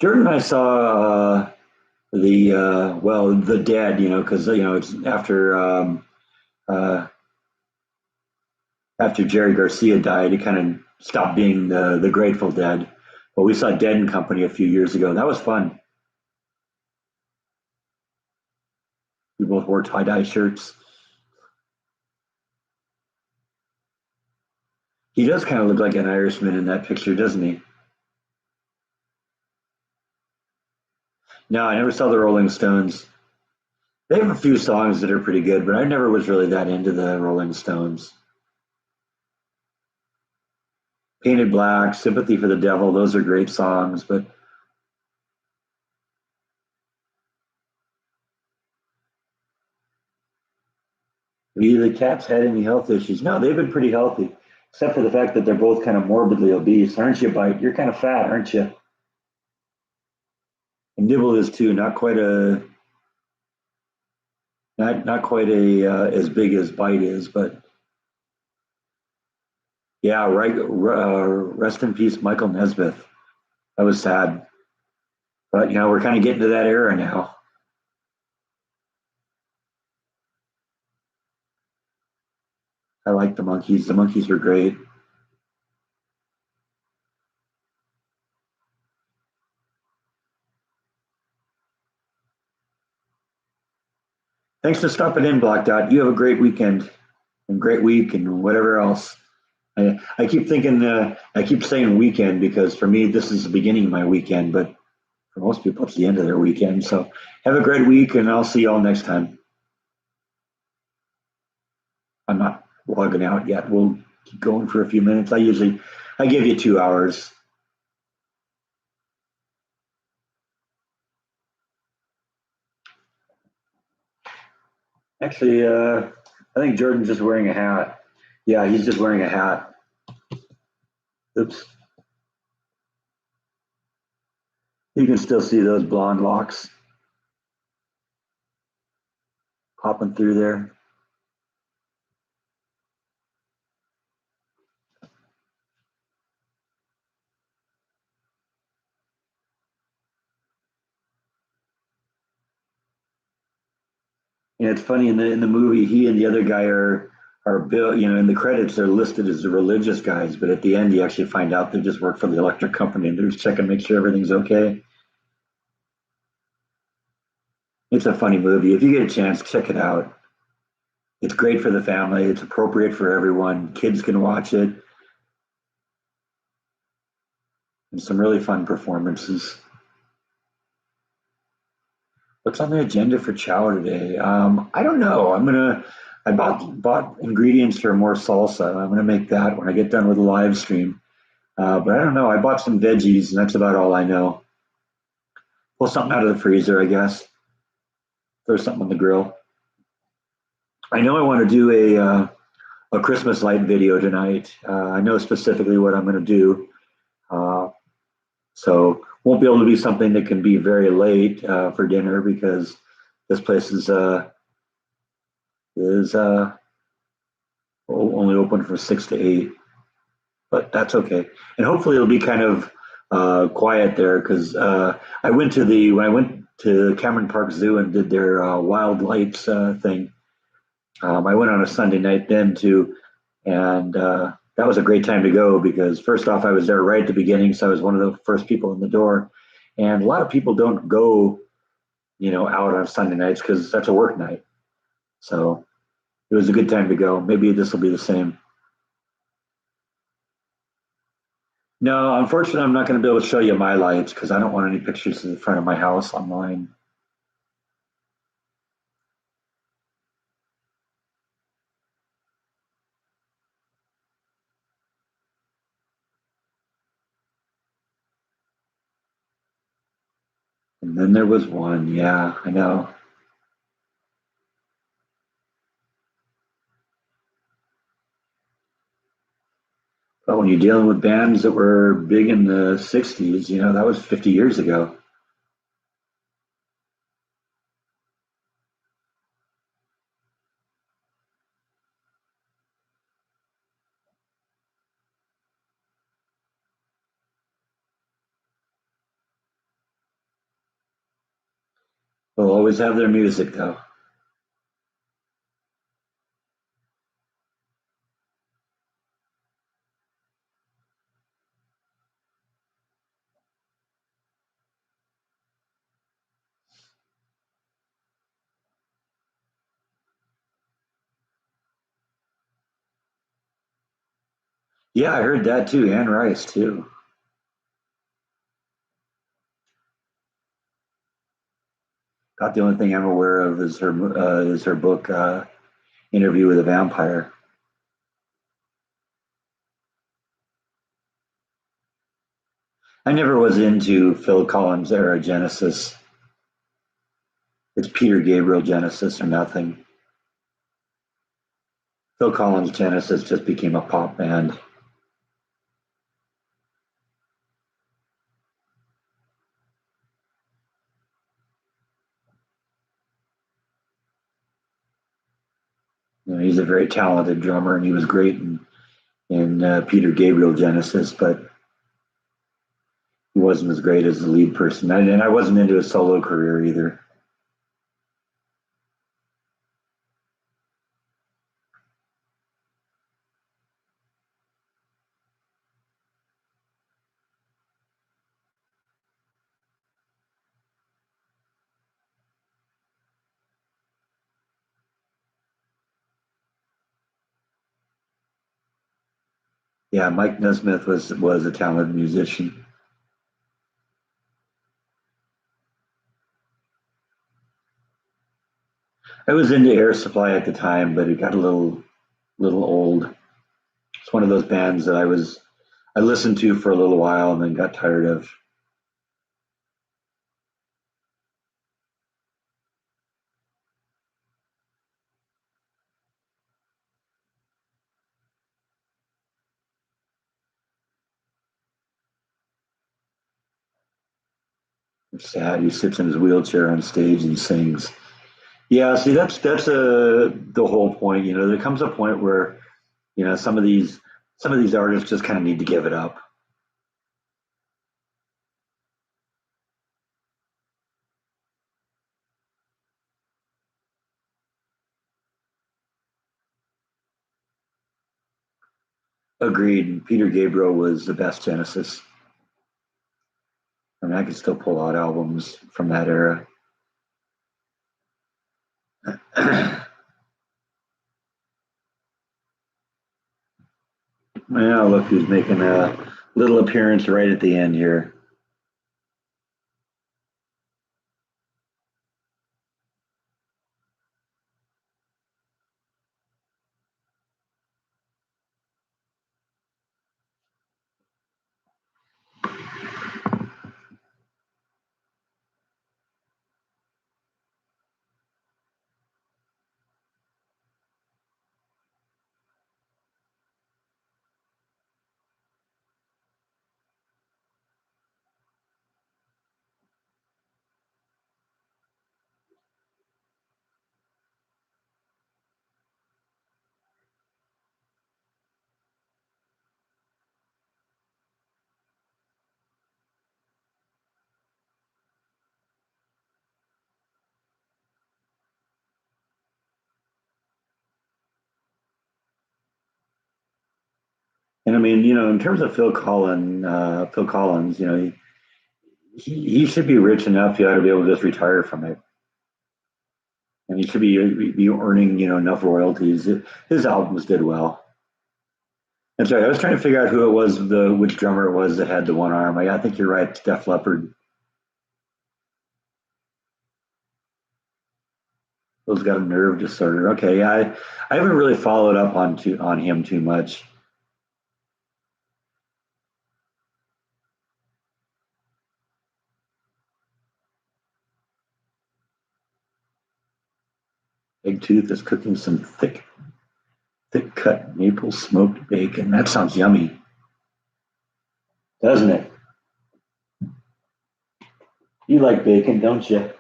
Jordan and I saw the Dead, you know, because you know it's uh, after Jerry Garcia died, it kind of stopped being the Grateful Dead. But we saw Dead and Company a few years ago. That was fun. We both wore tie dye shirts. He does kind of look like an Irishman in that picture, doesn't he? No, I never saw the Rolling Stones. They have a few songs that are pretty good, but I never was really that into the Rolling Stones. Painted Black, Sympathy for the Devil, those are great songs, but the Cats had any health issues? No, they've been pretty healthy, except for the fact that they're both kind of morbidly obese. Aren't you, Bite? You're kind of fat, aren't you? And Nibble is too, not quite a as big as Bite is, but yeah, right. Rest in peace, Michael Nesmith. That was sad, but you know we're kind of getting to that era now. I like the Monkees. The Monkees were great. Thanks for stopping in, Black Dot. You have a great weekend and great week and whatever else. I keep thinking, I keep saying weekend because for me, this is the beginning of my weekend, but for most people, it's the end of their weekend. So have a great week and I'll see y'all next time. I'm not logging out yet. We'll keep going for a few minutes. I give you 2 hours. Actually, I think Jordan's just wearing a hat. Yeah, he's just wearing a hat. Oops. You can still see those blonde locks popping through there. And it's funny in the movie, he and the other guy are bill. You know, in the credits they're listed as the religious guys, but at the end you actually find out they just work for the electric company and they're just checking to make sure everything's okay. It's a funny movie. If you get a chance, check it out. It's great for the family. It's appropriate for everyone. Kids can watch it, and some really fun performances. What's on the agenda for chow today? I don't know. I bought ingredients for more salsa. I'm gonna make that when I get done with the live stream. But I don't know. I bought some veggies, and that's about all I know. Pull something out of the freezer, I guess. Throw something on the grill. I know I want to do a Christmas light video tonight. I know specifically what I'm going to do. Uh, so won't be able to be something that can be very late for dinner because this place is only open from 6 to 8. But that's okay. And hopefully it'll be kind of quiet there because when I went to Cameron Park Zoo and did their wild lights thing. I went on a Sunday night then too, and that was a great time to go because first off, I was there right at the beginning, so I was one of the first people in the door. And a lot of people don't go, you know, out on Sunday nights because that's a work night. So It was a good time to go. Maybe this will be the same. No, unfortunately, I'm not going to be able to show you my lights because I don't want any pictures in the front of my house online. And then there was one. Yeah, I know. But when you're dealing with bands that were big in the 60s, that was 50 years ago. They'll always have their music, though. Yeah, I heard that too. Anne Rice, too. About the only thing I'm aware of is her book, Interview with a Vampire. I never was into Phil Collins era Genesis. It's Peter Gabriel Genesis or nothing. Phil Collins Genesis just became a pop band. He's a very talented drummer, and he was great in Peter Gabriel Genesis, but he wasn't as great as the lead person. And I wasn't into his solo career either. Yeah, Mike Nesmith was a talented musician. I was into Air Supply at the time, but it got a little old. It's one of those bands that I listened to for a little while and then got tired of. It's sad. He sits in his wheelchair on stage and sings. Yeah, see, that's the whole point. There comes a point where some of these artists just kind of need to give it up. Agreed. Peter Gabriel was the best Genesis. I mean, I could still pull out albums from that era. Well, look who's making a little appearance right at the end here. And I mean, in terms of Phil Collins, he should be rich enough, to be able to just retire from it. and he should be earning enough royalties. His albums did well. That's right. I was trying to figure out who it was, which drummer it was that had the one arm. I think you're right. It's Def Leppard. Those got a nerve disorder. Okay, yeah, I haven't really followed up on him too much. Big Tooth is cooking some thick cut maple smoked bacon. That sounds yummy, doesn't it? You like bacon, don't you?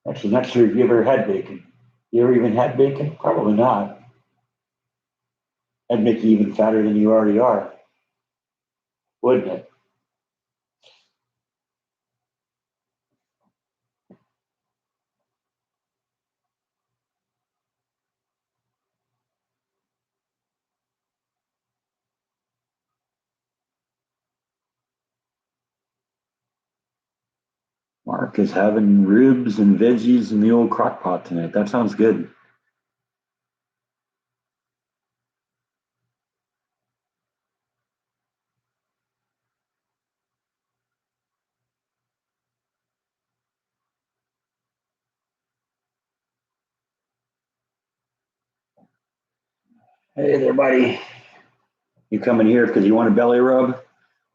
Actually, not sure if you ever had bacon. You ever even had bacon? Probably not. That'd make you even fatter than you already are, wouldn't it? Mark is having ribs and veggies in the old crock pot tonight. That sounds good. Hey there, buddy. You coming here because you want a belly rub?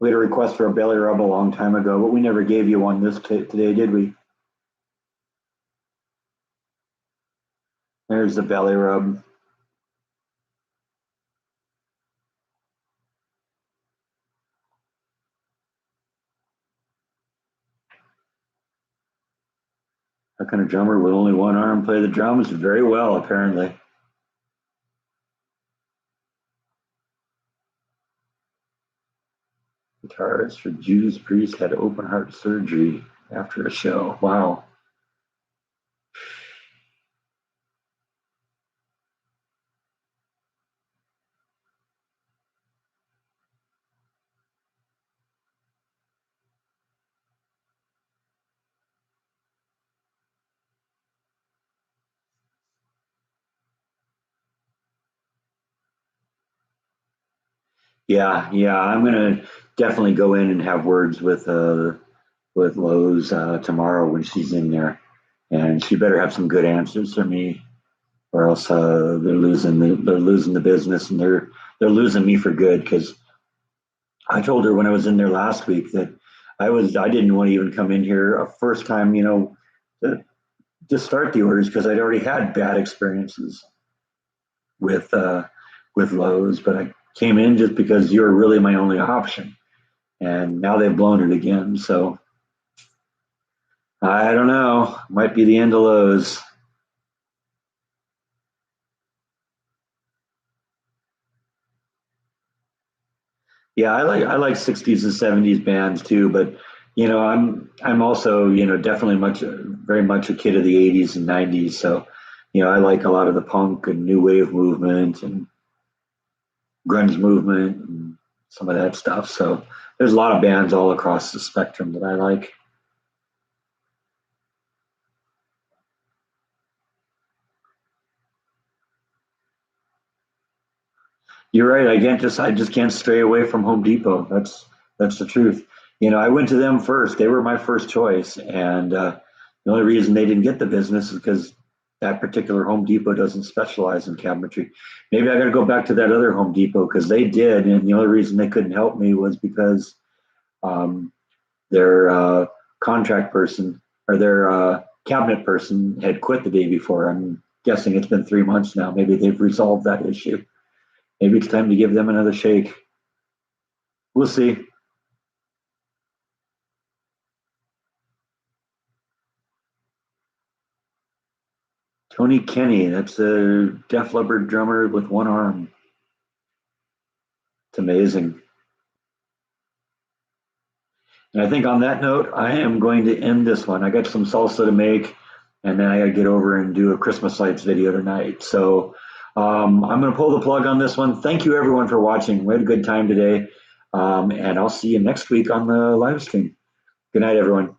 We had a request for a belly rub a long time ago, but we never gave you one today, did we? There's the belly rub. How can a drummer with only one arm play the drums? Very well, apparently. Guitarist for Judas Priest had open heart surgery after a show. Wow. Yeah. I'm gonna definitely go in and have words with Lowe's tomorrow when she's in there, and she better have some good answers for me, or else they're losing the business, and they're losing me for good. Because I told her when I was in there last week that I didn't want to even come in here a first time, to, to start the orders because I'd already had bad experiences with uh, with Lowe's, but I came in just because you were really my only option, and now they've blown it again. So I don't know. Might be the end of Lowe's. Yeah, I like 60s and 70s bands too, but I'm also definitely very much a kid of the 80s and 90s. So I like a lot of the punk and new wave movement and grunge movement and some of that stuff. So there's a lot of bands all across the spectrum that I like. You're right. I just can't stray away from Home Depot. That's the truth. I went to them first. They were my first choice, and the only reason they didn't get the business is because that particular Home Depot doesn't specialize in cabinetry. Maybe I got to go back to that other Home Depot because they did, and the only reason they couldn't help me was because um, their contract person or their cabinet person had quit the day before. I'm guessing it's been 3 months now. Maybe they've resolved that issue. Maybe it's time to give them another shake. We'll see. Tony Kenny, that's a Def Leppard drummer with one arm. It's amazing. And I think on that note, I am going to end this one. I got some salsa to make, and then I got to get over and do a Christmas lights video tonight. So I'm going to pull the plug on this one. Thank you, everyone, for watching. We had a good time today. And I'll see you next week on the live stream. Good night, everyone.